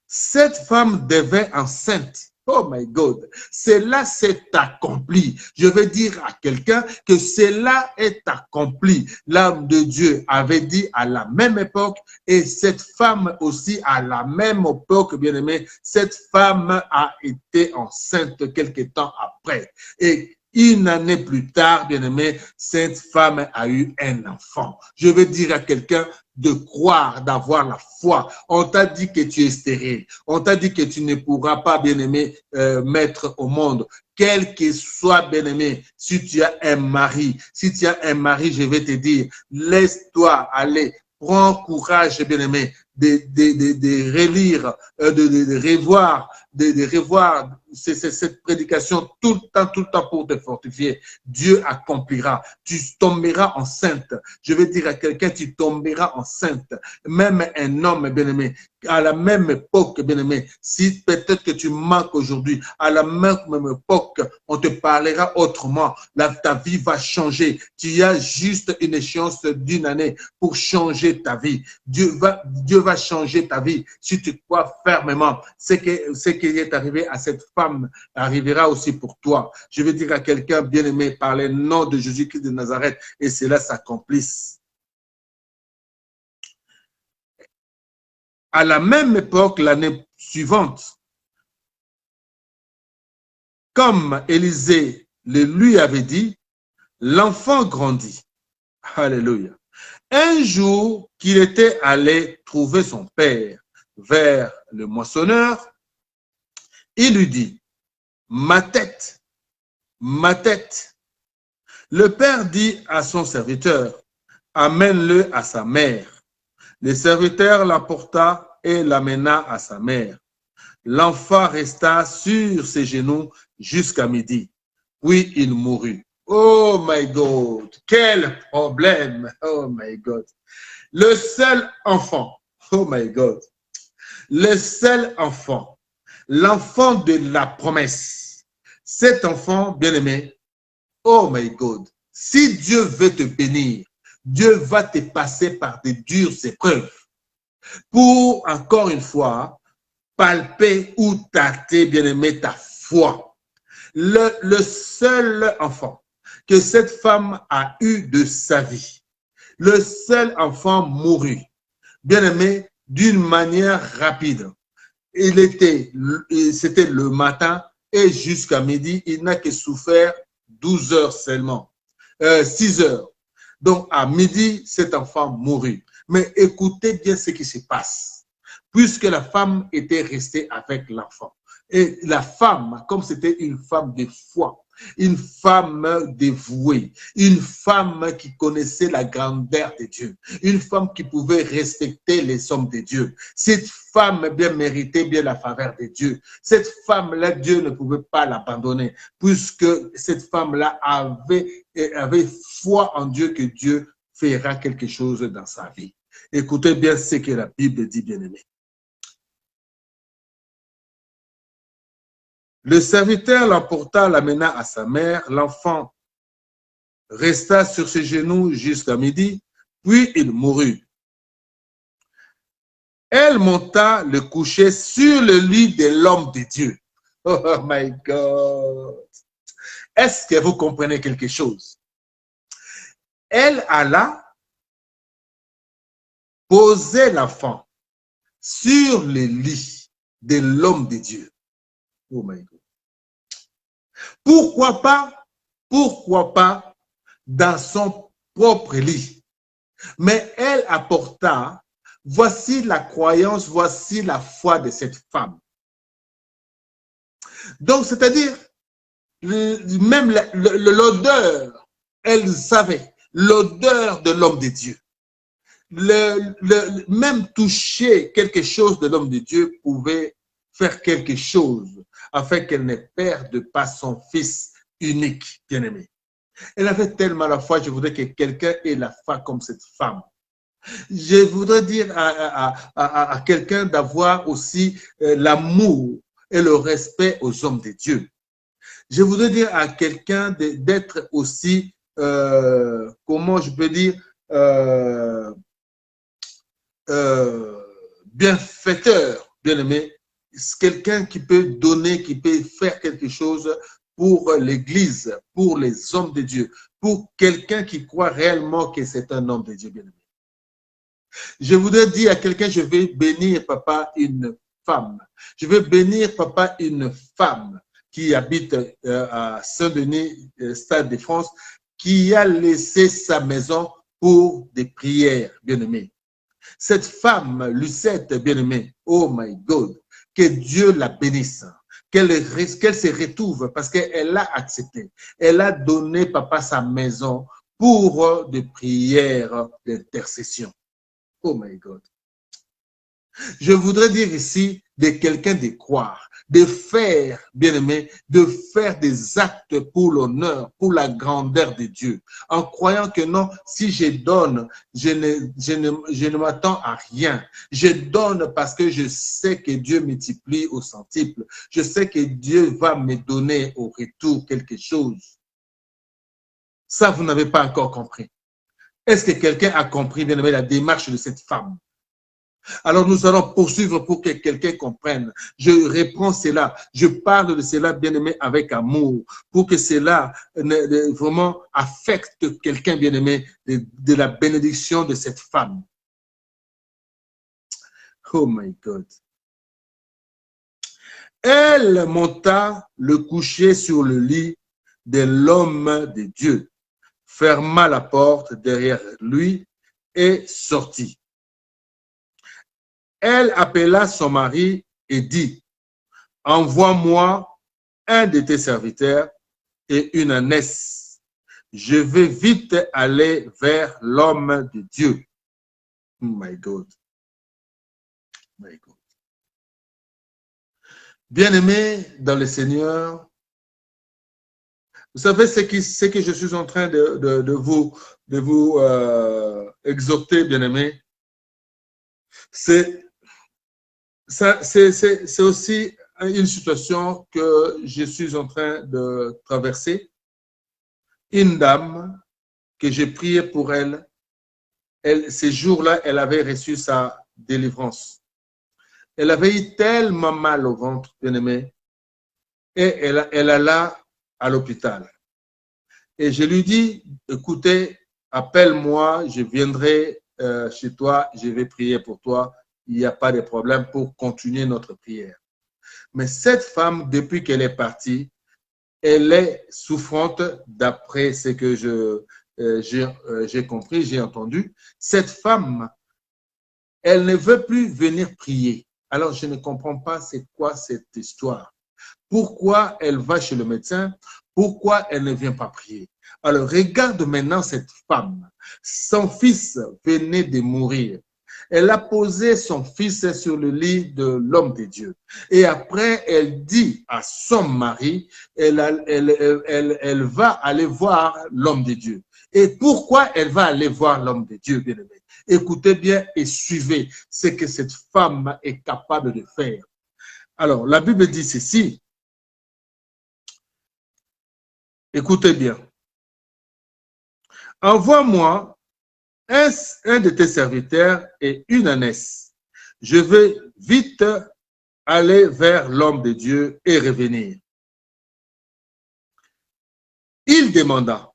Cette femme devait enceinte. Oh my God, cela s'est accompli. Je veux dire à quelqu'un que cela est accompli. L'âme de Dieu avait dit à la même époque et cette femme aussi à la même époque, bien aimé, cette femme a été enceinte quelque temps après. Et une année plus tard, bien aimé, cette femme a eu un enfant. Je veux dire à quelqu'un de croire, d'avoir la foi. On t'a dit que tu es stérile. On t'a dit que tu ne pourras pas, bien-aimé, mettre au monde. Quel que soit, bien-aimé, si tu as un mari, je vais te dire, laisse-toi aller. Prends courage, bien-aimé, de relire, de revoir, de revoir cette prédication tout le temps pour te fortifier. Dieu accomplira. Tu tomberas enceinte. Je vais dire à quelqu'un, tu tomberas enceinte. Même un homme, bien-aimé, à la même époque, bien-aimé, si peut-être que tu manques aujourd'hui, à la même époque, on te parlera autrement. Ta vie va changer. Tu as juste une échéance d'une année pour changer ta vie. Dieu va changer ta vie si tu crois fermement. Ce qui est arrivé à cette femme arrivera aussi pour toi. Je veux dire à quelqu'un, bien-aimé, par le nom de Jésus-Christ de Nazareth, et cela s'accomplisse. À la même époque, l'année suivante, comme Élisée le lui avait dit, l'enfant grandit. Alléluia. Un jour qu'il était allé trouver son père vers le moissonneur, il lui dit, ma tête, ma tête. Le père dit à son serviteur, amène-le à sa mère. Le serviteur l'emporta et l'amena à sa mère. L'enfant resta sur ses genoux jusqu'à midi, puis il mourut. Oh my God, quel problème! Oh my God. Le seul enfant, oh my God, le seul enfant, l'enfant de la promesse, cet enfant bien-aimé, oh my God, si Dieu veut te bénir, Dieu va te passer par des dures épreuves pour, encore une fois, palper ou tâter, bien-aimé, ta foi. Le seul enfant que cette femme a eu de sa vie, le seul enfant mourut, bien-aimé, d'une manière rapide. C'était le matin et jusqu'à midi, il n'a que souffert 12 heures seulement, 6 heures. Donc, à midi, cet enfant mourut. Mais écoutez bien ce qui se passe. Puisque la femme était restée avec l'enfant. Et la femme, comme c'était une femme de foi, une femme dévouée, une femme qui connaissait la grandeur de Dieu, une femme qui pouvait respecter les hommes de Dieu. Cette femme bien méritait bien la faveur de Dieu. Cette femme-là, Dieu ne pouvait pas l'abandonner, puisque cette femme-là avait foi en Dieu que Dieu fera quelque chose dans sa vie. Écoutez bien ce que la Bible dit, bien-aimé. Le serviteur l'emporta, l'amena à sa mère. L'enfant resta sur ses genoux jusqu'à midi, puis il mourut. Elle monta le coucher sur le lit de l'homme de Dieu. Oh my God! Est-ce que vous comprenez quelque chose? Elle alla poser l'enfant sur le lit de l'homme de Dieu. Oh my God! Pourquoi pas dans son propre lit? Mais elle apporta, voici la croyance, voici la foi de cette femme. Donc, c'est-à-dire, même l'odeur, elle savait, l'odeur de l'homme de Dieu. Même toucher quelque chose de l'homme de Dieu pouvait faire quelque chose afin qu'elle ne perde pas son fils unique, bien-aimé. Elle avait tellement la foi, je voudrais que quelqu'un ait la foi comme cette femme. Je voudrais dire à quelqu'un d'avoir aussi l'amour et le respect aux hommes de Dieu. Je voudrais dire à quelqu'un d'être aussi, comment je peux dire, bienfaiteur, bien-aimé. Quelqu'un qui peut donner, qui peut faire quelque chose pour l'Église, pour les hommes de Dieu, pour quelqu'un qui croit réellement que c'est un homme de Dieu, bien-aimé. Je voudrais dire à quelqu'un, je vais bénir, papa, une femme. Je vais bénir, papa, une femme qui habite à Saint-Denis, Stade de France, qui a laissé sa maison pour des prières, bien-aimé. Cette femme, Lucette, bien-aimée, oh my God, que Dieu la bénisse, qu'elle se retrouve parce qu'elle a accepté. Elle a donné, papa, sa maison pour des prières d'intercession. Oh my God. Je voudrais dire ici de quelqu'un de croire, de faire, bien-aimé, de faire des actes pour l'honneur, pour la grandeur de Dieu, en croyant que non, si je donne, je ne m'attends à rien. Je donne parce que je sais que Dieu multiplie au centuple. Je sais que Dieu va me donner au retour quelque chose. Ça, vous n'avez pas encore compris. Est-ce que quelqu'un a compris, bien aimé, la démarche de cette femme? Alors nous allons poursuivre pour que quelqu'un comprenne. Je reprends cela, je parle de cela, bien aimé, avec amour, pour que cela vraiment affecte quelqu'un, bien aimé, de la bénédiction de cette femme. Oh my God. Elle monta le coucher sur le lit de l'homme de Dieu, ferma la porte derrière lui et sortit. Elle appela son mari et dit, envoie-moi un de tes serviteurs et une ânesse. Je vais vite aller vers l'homme de Dieu. Oh my God. My God. Bien-aimés dans le Seigneur, vous savez ce que je suis en train de vous exhorter, bien-aimés. C'est aussi une situation que je suis en train de traverser. Une dame que j'ai prié pour elle, ces jours-là, elle avait reçu sa délivrance. Elle avait eu tellement mal au ventre, bien-aimé, et elle alla à l'hôpital. Et je lui dis, écoutez, appelle-moi, je viendrai chez toi, je vais prier pour toi. Il n'y a pas de problème pour continuer notre prière. Mais cette femme, depuis qu'elle est partie, elle est souffrante d'après ce que j'ai compris, j'ai entendu. Cette femme, elle ne veut plus venir prier. Alors, je ne comprends pas c'est quoi cette histoire. Pourquoi elle va chez le médecin? Pourquoi elle ne vient pas prier? Alors, regarde maintenant cette femme. Son fils venait de mourir. Elle a posé son fils sur le lit de l'homme de Dieu. Et après, elle dit à son mari, elle va aller voir l'homme de Dieu. Et pourquoi elle va aller voir l'homme de Dieu, bien-aimé? Écoutez bien et suivez ce que cette femme est capable de faire. Alors, la Bible dit ceci. Écoutez bien. Envoie-moi un de tes serviteurs et une ânesse. Je vais vite aller vers l'homme de Dieu et revenir. Il demanda,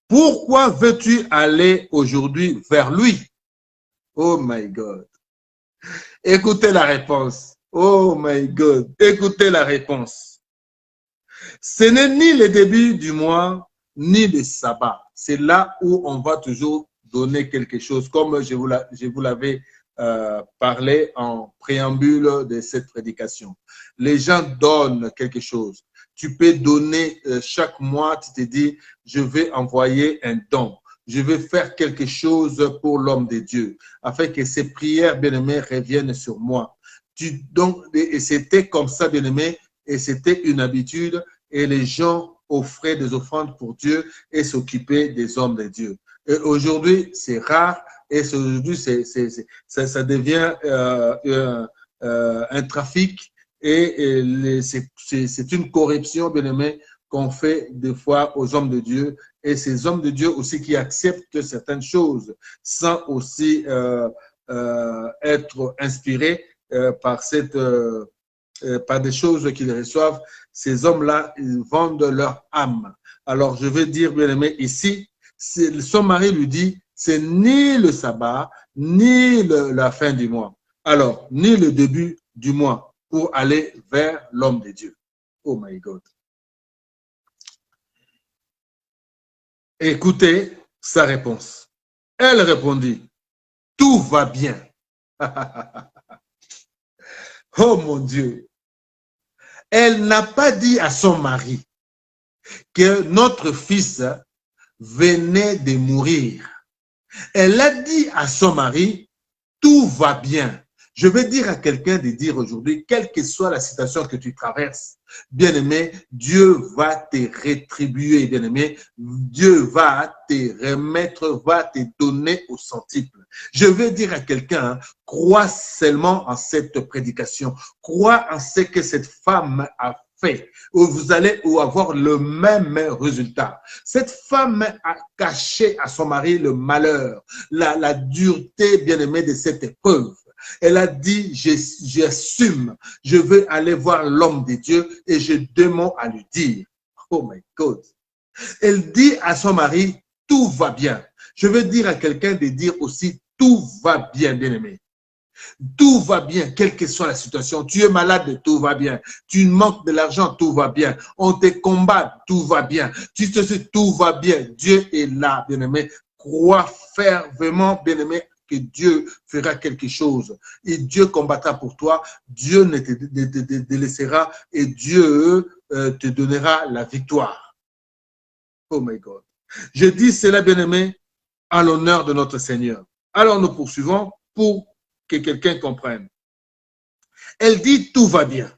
pourquoi veux-tu aller aujourd'hui vers lui? Oh my God. Écoutez la réponse. Oh my God. Écoutez la réponse. Ce n'est ni le début du mois, ni le sabbat. C'est là où on va toujours donner quelque chose, comme je vous l'avais parlé en préambule de cette prédication. Les gens donnent quelque chose. Tu peux donner chaque mois, tu te dis, je vais envoyer un don. Je vais faire quelque chose pour l'homme de Dieu, afin que ces prières, bien-aimés, reviennent sur moi. Et c'était comme ça, bien-aimés, et c'était une habitude, et les gens offraient des offrandes pour Dieu et s'occupaient des hommes de Dieu. Et aujourd'hui, c'est rare, et aujourd'hui, ça devient un trafic, et c'est une corruption, bien-aimé, qu'on fait des fois aux hommes de Dieu, et ces hommes de Dieu aussi qui acceptent certaines choses sans aussi être inspirés par des choses qu'ils reçoivent. Ces hommes-là, ils vendent leur âme. Alors, je veux dire, bien-aimé, ici, son mari lui dit, c'est ni le sabbat, ni la fin du mois. Alors, ni le début du mois pour aller vers l'homme de Dieu. Oh my God. Écoutez sa réponse. Elle répondit, tout va bien. Oh mon Dieu. Elle n'a pas dit à son mari que notre fils venait de mourir. Elle a dit à son mari, tout va bien. Je vais dire à quelqu'un de dire aujourd'hui, quelle que soit la situation que tu traverses, bien-aimé, Dieu va te rétribuer, bien-aimé. Dieu va te remettre, va te donner au centuple. Je veux dire à quelqu'un, crois seulement en cette prédication. Crois en ce que cette femme a fait. Vous allez avoir le même résultat. Cette femme a caché à son mari le malheur, la dureté, bien-aimé, de cette épreuve. Elle a dit, j'assume, je veux aller voir l'homme de Dieu et j'ai deux mots à lui dire. Oh my God. Elle dit à son mari, tout va bien. Je veux dire à quelqu'un de dire aussi, tout va bien, bien-aimé. Tout va bien, quelle que soit la situation. Tu es malade, tout va bien. Tu manques de l'argent, tout va bien. On te combat, tout va bien. Tu te sais, tout va bien. Dieu est là, bien-aimé. Crois fermement, bien-aimé, que Dieu fera quelque chose et Dieu combattra pour toi, Dieu ne te délaissera et Dieu te donnera la victoire. Oh my God. Je dis cela, bien-aimé, à l'honneur de notre Seigneur. Alors nous poursuivons pour que quelqu'un comprenne. Elle dit, tout va bien.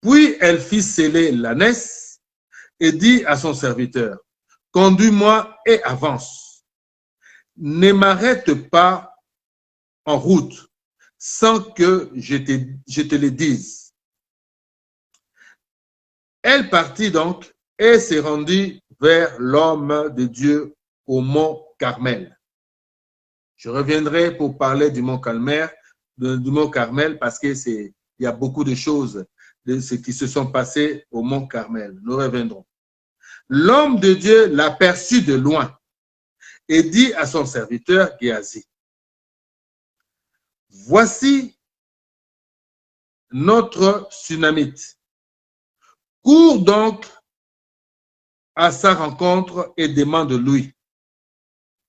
Puis elle fit sceller l'ânesse et dit à son serviteur, conduis-moi et avance. Ne m'arrête pas en route sans que je te le dise. Elle partit donc et se rendit vers l'homme de Dieu au mont Carmel. Je reviendrai pour parler du mont Carmel, parce que il y a beaucoup de choses de ce qui se sont passées au mont Carmel. Nous reviendrons. L'homme de Dieu l'aperçut de loin et dit à son serviteur Géasi, voici notre Sunamite. Cours donc à sa rencontre et demande-lui,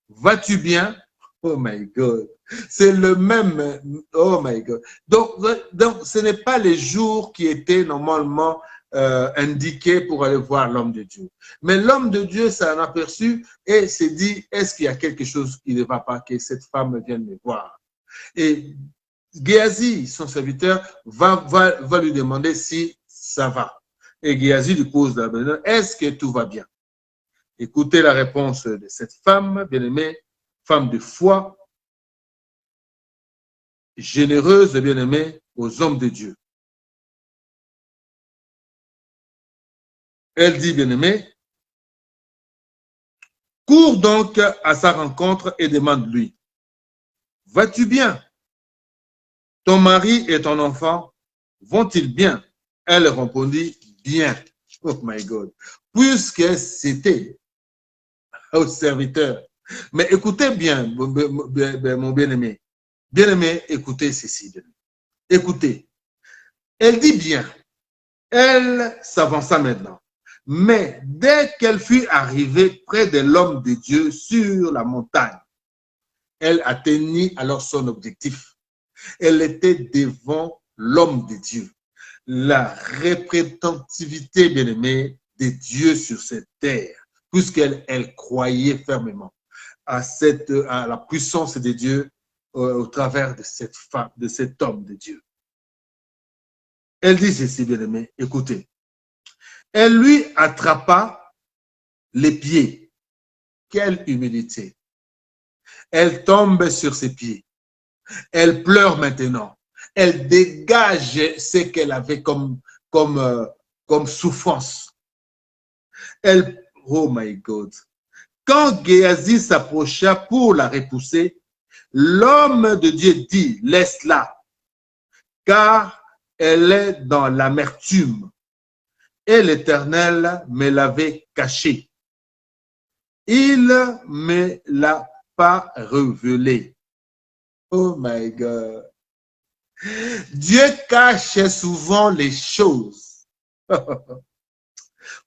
vas-tu bien? Oh my God. C'est le même. Oh my God. Donc ce n'est pas les jours qui étaient normalement indiqués pour aller voir l'homme de Dieu. Mais l'homme de Dieu s'en aperçut et s'est dit, est-ce qu'il y a quelque chose qui ne va pas, que cette femme vienne me voir? Et Géasi, son serviteur, va lui demander si ça va. Et Géasi lui pose la question, est-ce que tout va bien? Écoutez la réponse de cette femme, bien-aimée, femme de foi, généreuse et bien-aimée aux hommes de Dieu. Elle dit, bien-aimé, cours donc à sa rencontre et demande-lui, vas-tu bien? Ton mari et ton enfant vont-ils bien? Elle répondit, bien. Oh my God. Puisque c'était au serviteur. Mais écoutez bien, mon bien-aimé. Bien-aimé, écoutez ceci. Écoutez. Elle dit bien. Elle s'avança maintenant. Mais dès qu'elle fut arrivée près de l'homme de Dieu sur la montagne, elle atteignit alors son objectif. Elle était devant l'homme de Dieu. La représentativité, bien-aimée, de Dieu sur cette terre, puisqu'elle croyait fermement à la puissance de Dieu au travers de cette femme, de cet homme de Dieu. Elle dit ceci, bien-aimé, écoutez. Elle lui attrapa les pieds. Quelle humilité. Elle tombe sur ses pieds. Elle pleure maintenant. Elle dégage ce qu'elle avait comme souffrance. Oh my God. Quand Géasi s'approcha pour la repousser, l'homme de Dieu dit, laisse-la, car elle est dans l'amertume. Et l'Éternel me l'avait cachée. Il ne me l'a pas révélé. Oh my God. Dieu cache souvent les choses.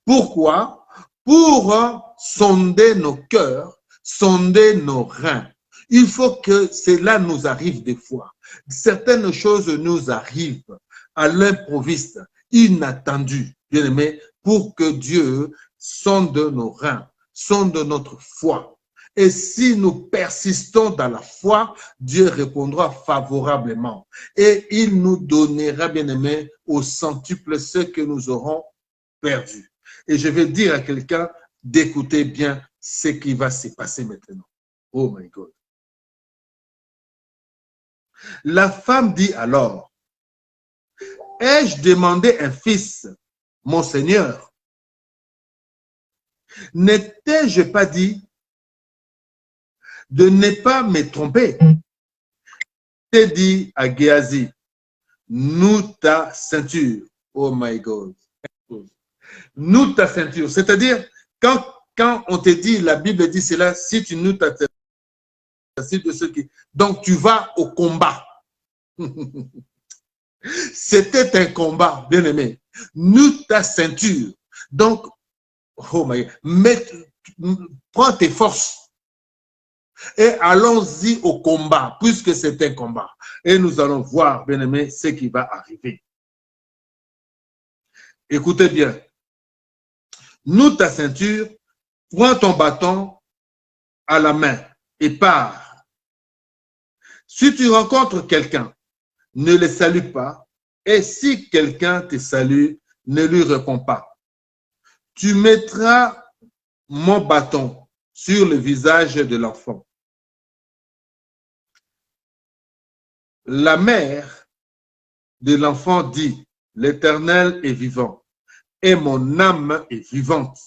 Pourquoi? Pour sonder nos cœurs, sonder nos reins. Il faut que cela nous arrive des fois. Certaines choses nous arrivent à l'improviste, inattendues, bien aimé, pour que Dieu sonde nos reins, sonde notre foi. Et si nous persistons dans la foi, Dieu répondra favorablement. Et il nous donnera, bien aimé, au centuple ce que nous aurons perdu. Et je vais dire à quelqu'un d'écouter bien ce qui va se passer maintenant. Oh my God. La femme dit alors, ai-je demandé un fils, mon Seigneur? N'étais-je pas dit de ne pas me tromper? T'ai dit à Géasi, noue ta ceinture. Oh my God. Noue ta ceinture. C'est-à-dire, quand on te dit, la Bible dit cela, si tu noues ta ceinture, donc tu vas au combat. C'était un combat, bien aimé. Noue ta ceinture. Donc, oh my God, prends tes forces. Et allons-y au combat, puisque c'est un combat. Et nous allons voir, bien-aimés, ce qui va arriver. Écoutez bien. Noue ta ceinture, prends ton bâton à la main et pars. Si tu rencontres quelqu'un, ne le salue pas. Et si quelqu'un te salue, ne lui réponds pas. Tu mettras mon bâton sur le visage de l'enfant. La mère de l'enfant dit, l'Éternel est vivant et mon âme est vivante.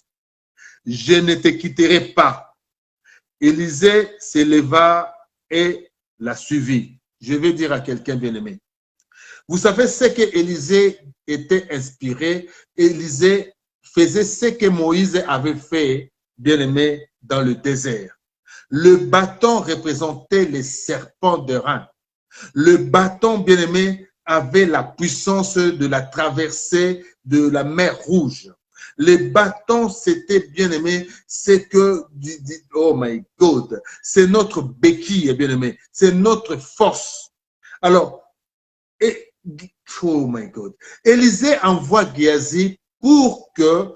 Je ne te quitterai pas. Élisée s'éleva et la suivit. Je vais dire à quelqu'un bien-aimé. Vous savez ce que Élisée était inspiré. Élisée faisait ce que Moïse avait fait, bien-aimé, dans le désert. Le bâton représentait les serpents de rein. Le bâton, bien-aimé, avait la puissance de la traversée de la mer Rouge. Les bâtons, c'était bien-aimé, c'est que, oh my God, c'est notre béquille, bien-aimé, c'est notre force. Alors, oh my God, Élisée envoie Géasi pour que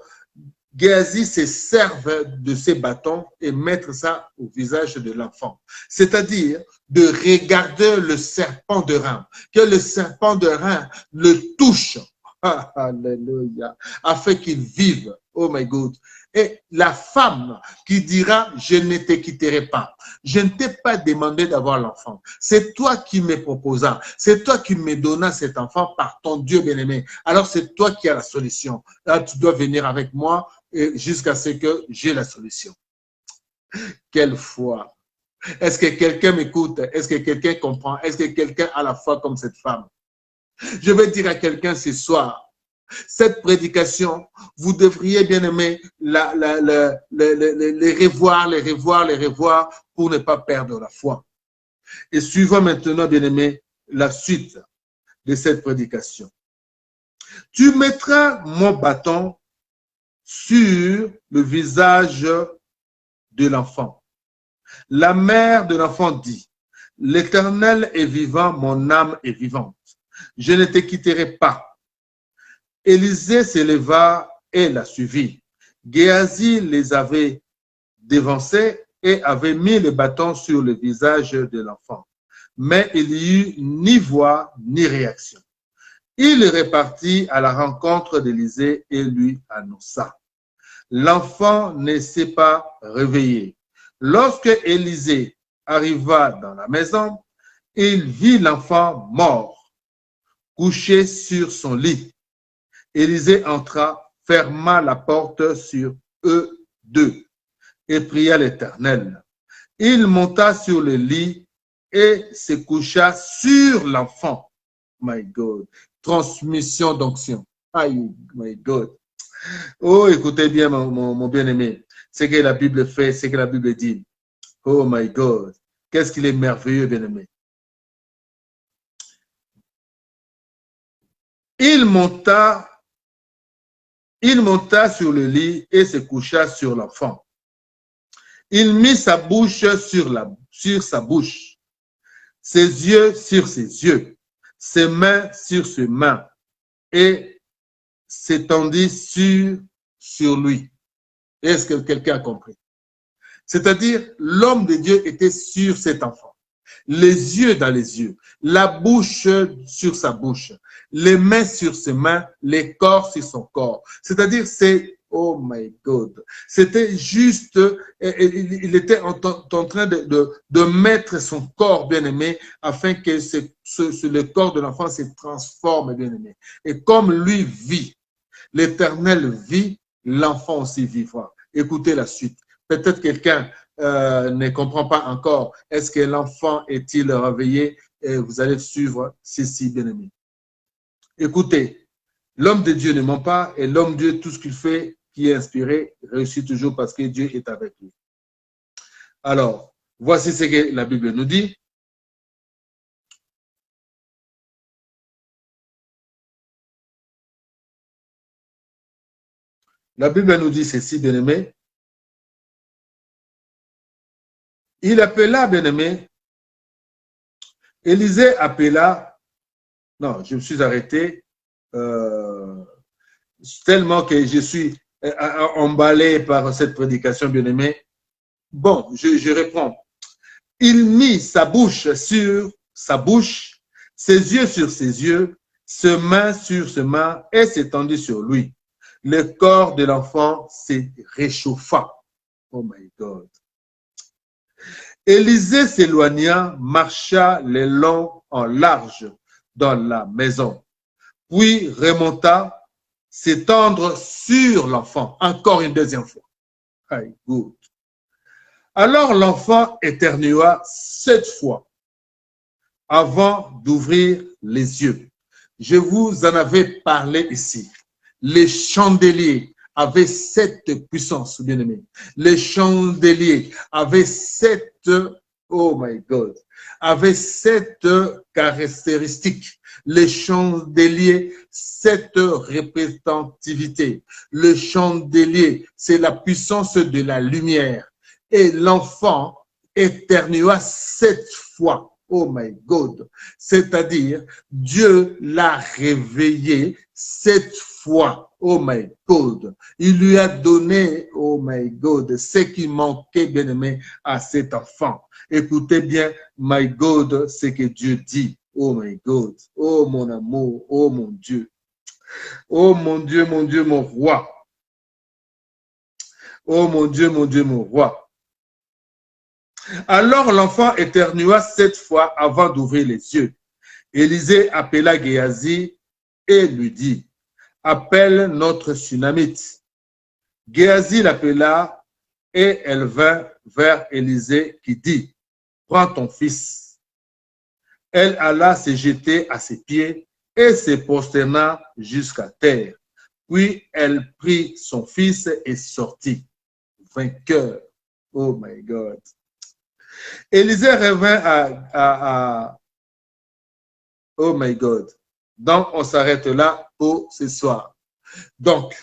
Géasi se serve de ses bâtons et mettre ça au visage de l'enfant. C'est-à-dire de regarder le serpent de rein, que le serpent de rein le touche. Alléluia. Afin qu'il vive. Oh my God. Et la femme qui dira, je ne te quitterai pas. Je ne t'ai pas demandé d'avoir l'enfant. C'est toi qui me proposa. C'est toi qui me donna cet enfant par ton Dieu bien-aimé. Alors c'est toi qui as la solution. Là, tu dois venir avec moi jusqu'à ce que j'ai la solution. Quelle foi! Est-ce que quelqu'un m'écoute? Est-ce que quelqu'un comprend? Est-ce que quelqu'un a la foi comme cette femme? Je vais dire à quelqu'un ce soir, cette prédication, vous devriez bien aimer les revoir pour ne pas perdre la foi. Et suivons maintenant, bien aimé, la suite de cette prédication. Tu mettras mon bâton sur le visage de l'enfant. La mère de l'enfant dit, l'Éternel est vivant, mon âme est vivante. Je ne te quitterai pas. Élisée s'éleva et la suivit. Géasi les avait dévancés et avait mis le bâton sur le visage de l'enfant. Mais il n'y eut ni voix ni réaction. Il repartit à la rencontre d'Élisée et lui annonça. L'enfant ne s'est pas réveillé. Lorsque Élisée arriva dans la maison, il vit l'enfant mort, couché sur son lit. Élisée entra, ferma la porte sur eux deux et pria l'Éternel. Il monta sur le lit et se coucha sur l'enfant. My God. Transmission d'onction. Aïe, my God. Oh, écoutez bien, mon bien-aimé. Ce que la Bible fait, ce que la Bible dit. Oh, my God. Qu'est-ce qu'il est merveilleux, bien-aimé. Il monta sur le lit et se coucha sur l'enfant. Il mit sa bouche sur sa bouche, ses yeux sur ses yeux, ses mains sur ses mains, et s'étendit sur lui. Est-ce que quelqu'un a compris? C'est-à-dire, l'homme de Dieu était sur cet enfant. Les yeux dans les yeux, la bouche sur sa bouche, les mains sur ses mains, les corps sur son corps. C'est-à-dire, c'est, oh my God, c'était juste, il était en train de mettre son corps bien-aimé afin que le corps de l'enfant se transforme bien-aimé. Et comme lui vit, l'Éternel vit, l'enfant aussi vivra. Écoutez la suite. Peut-être quelqu'un ne comprend pas encore. Est-ce que l'enfant est-il réveillé? Et vous allez suivre ceci, bien-aimé. Écoutez, l'homme de Dieu ne ment pas et l'homme de Dieu, tout ce qu'il fait, qui est inspiré, réussit toujours parce que Dieu est avec lui. Alors, voici ce que la Bible nous dit. La Bible nous dit ceci, bien-aimé. Il appela, bien-aimé, Élisée appela, non, je me suis arrêté, tellement que je suis emballé par cette prédication, bien-aimé. Bon, je reprends. Il mit sa bouche sur sa bouche, ses yeux sur ses yeux, ses mains sur ses mains, et s'étendit sur lui. Le corps de l'enfant s'est réchauffa. Oh my God. Élisée s'éloigna, marcha le long en large dans la maison, puis remonta, s'étendre sur l'enfant, encore une deuxième fois. Hey, good. Alors l'enfant éternua 7 fois avant d'ouvrir les yeux. Je vous en avais parlé ici. Les chandeliers avaient cette puissance, bien-aimé. Les chandeliers avaient cette, oh my God, avaient cette caractéristique. Les chandeliers, cette représentativité. Le chandelier, c'est la puissance de la lumière. Et l'enfant éternua 7 fois. Oh my God. C'est-à-dire, Dieu l'a réveillé 7 fois. Oh my God. Il lui a donné, oh my God, ce qui manquait, bien aimé, à cet enfant. Écoutez bien, my God, ce que Dieu dit. Oh my God. Oh mon amour. Oh mon Dieu. Oh mon Dieu, mon roi. Oh mon Dieu, mon roi. Alors l'enfant éternua 7 fois avant d'ouvrir les yeux. Élisée appela Géasi et lui dit, appelle notre Sunamite. Géasi l'appela et elle vint vers Élisée qui dit, prends ton fils. Elle alla se jeter à ses pieds et se prosterna jusqu'à terre. Puis elle prit son fils et sortit, vainqueur. Oh my God. Élisée revint oh my God. Donc, on s'arrête là pour ce soir. Donc,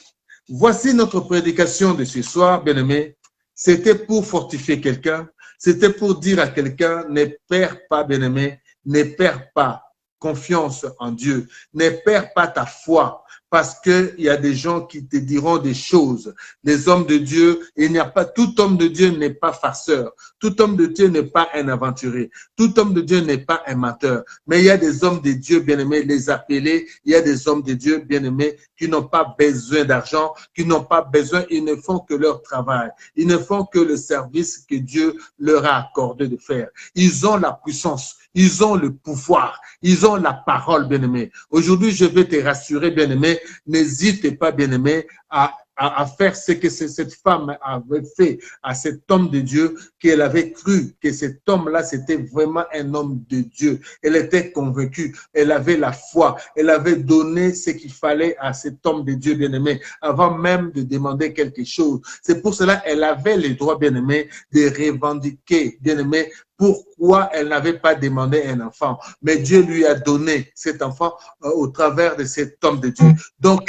voici notre prédication de ce soir, bien-aimé. C'était pour fortifier quelqu'un. C'était pour dire à quelqu'un, ne perds pas, bien-aimé, ne perds pas confiance en Dieu. Ne perds pas ta foi. Parce qu'il y a des gens qui te diront des choses. Les hommes de Dieu, il n'y a pas, tout homme de Dieu n'est pas farceur. Tout homme de Dieu n'est pas un aventurier. Tout homme de Dieu n'est pas un menteur. Mais il y a des hommes de Dieu, bien-aimés, les appelés. Il y a des hommes de Dieu, bien-aimés, qui n'ont pas besoin d'argent, qui n'ont pas besoin, ils ne font que leur travail. Ils ne font que le service que Dieu leur a accordé de faire. Ils ont la puissance. Ils ont le pouvoir. Ils ont la parole, bien-aimé. Aujourd'hui, je vais te rassurer, bien-aimé. N'hésitez pas, bien-aimé, à faire ce que cette femme avait fait à cet homme de Dieu, qu'elle avait cru que cet homme-là, c'était vraiment un homme de Dieu. Elle était convaincue, elle avait la foi, elle avait donné ce qu'il fallait à cet homme de Dieu bien-aimé, avant même de demander quelque chose. C'est pour cela qu'elle avait le droit, bien-aimé, de revendiquer, bien-aimé, pourquoi elle n'avait pas demandé un enfant. Mais Dieu lui a donné cet enfant au travers de cet homme de Dieu. Donc,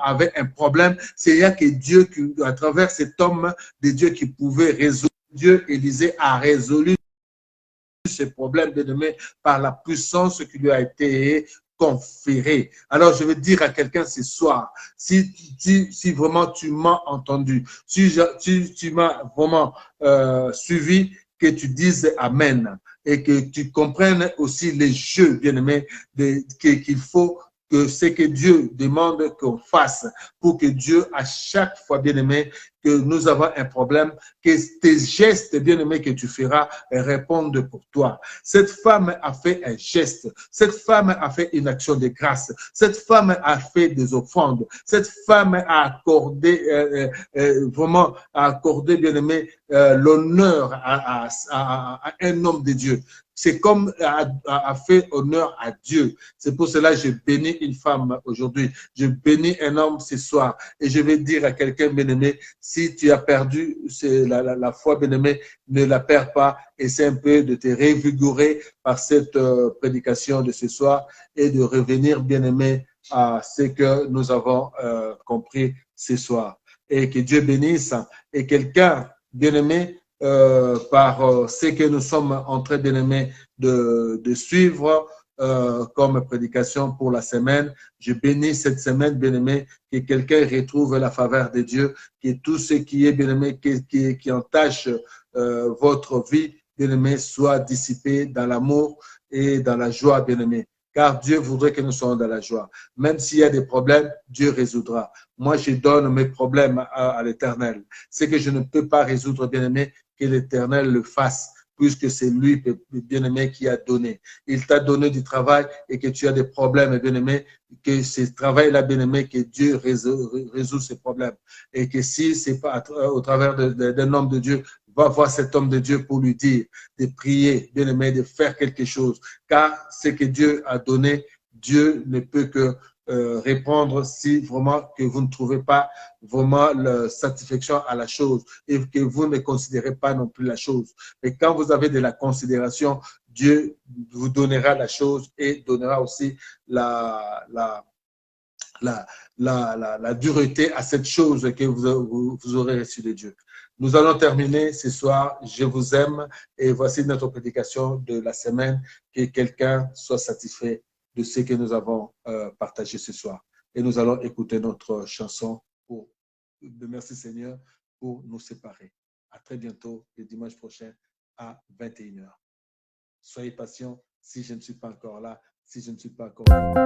avait un problème, c'est là que Dieu, à travers cet homme de Dieu qui pouvait résoudre, Dieu, Élisée a résolu ce problème de demain par la puissance qui lui a été conférée. Alors, je veux dire à quelqu'un ce soir, si vraiment tu m'as entendu, si tu m'as vraiment suivi, que tu dises Amen et que tu comprennes aussi les jeux, bien-aimés, qu'il faut que ce que Dieu demande qu'on fasse pour que Dieu, à chaque fois, bien-aimé, que nous avons un problème, que tes gestes, bien-aimés, que tu feras répondent pour toi. Cette femme a fait un geste. Cette femme a fait une action de grâce. Cette femme a fait des offrandes. Cette femme a accordé, vraiment, a accordé, bien-aimé, l'honneur à un homme de Dieu. C'est comme a fait honneur à Dieu. C'est pour cela que je bénis une femme aujourd'hui. Je bénis un homme ce soir. Et je vais dire à quelqu'un, bien-aimé, si tu as perdu la foi, bien-aimé, ne la perds pas. Essaie un peu de te revigorer par cette prédication de ce soir et de revenir, bien-aimé, à ce que nous avons compris ce soir. Et que Dieu bénisse. Et quelqu'un, bien-aimé, par ce que nous sommes en train, bien-aimés, de suivre comme prédication pour la semaine. Je bénis cette semaine, bien-aimé, que quelqu'un retrouve la faveur de Dieu, que tout ce qui est, bien-aimé, qui entache votre vie, bien-aimé, soit dissipé dans l'amour et dans la joie, bien-aimé. Car Dieu voudrait que nous soyons dans la joie. Même s'il y a des problèmes, Dieu résoudra. Moi, je donne mes problèmes à l'Éternel. Ce que je ne peux pas résoudre, bien-aimé, que l'Éternel le fasse, puisque c'est lui, bien-aimé, qui a donné. Il t'a donné du travail et que tu as des problèmes, bien-aimé, que ce travail-là, bien-aimé, que Dieu résout ces problèmes. Et que si c'est pas au travers d'un homme de Dieu, va voir cet homme de Dieu pour lui dire de prier, bien-aimé, de faire quelque chose. Car ce que Dieu a donné, Dieu ne peut que répondre si vraiment que vous ne trouvez pas vraiment la satisfaction à la chose et que vous ne considérez pas non plus la chose. Et quand vous avez de la considération, Dieu vous donnera la chose et donnera aussi la dureté à cette chose que vous aurez reçue de Dieu. Nous allons terminer ce soir. Je vous aime et voici notre prédication de la semaine. Que quelqu'un soit satisfait de ce que nous avons partagé ce soir. Et nous allons écouter notre chanson pour merci Seigneur pour nous séparer. À très bientôt le dimanche prochain à 21h. Soyez patients si je ne suis pas encore là, si je ne suis pas encore là.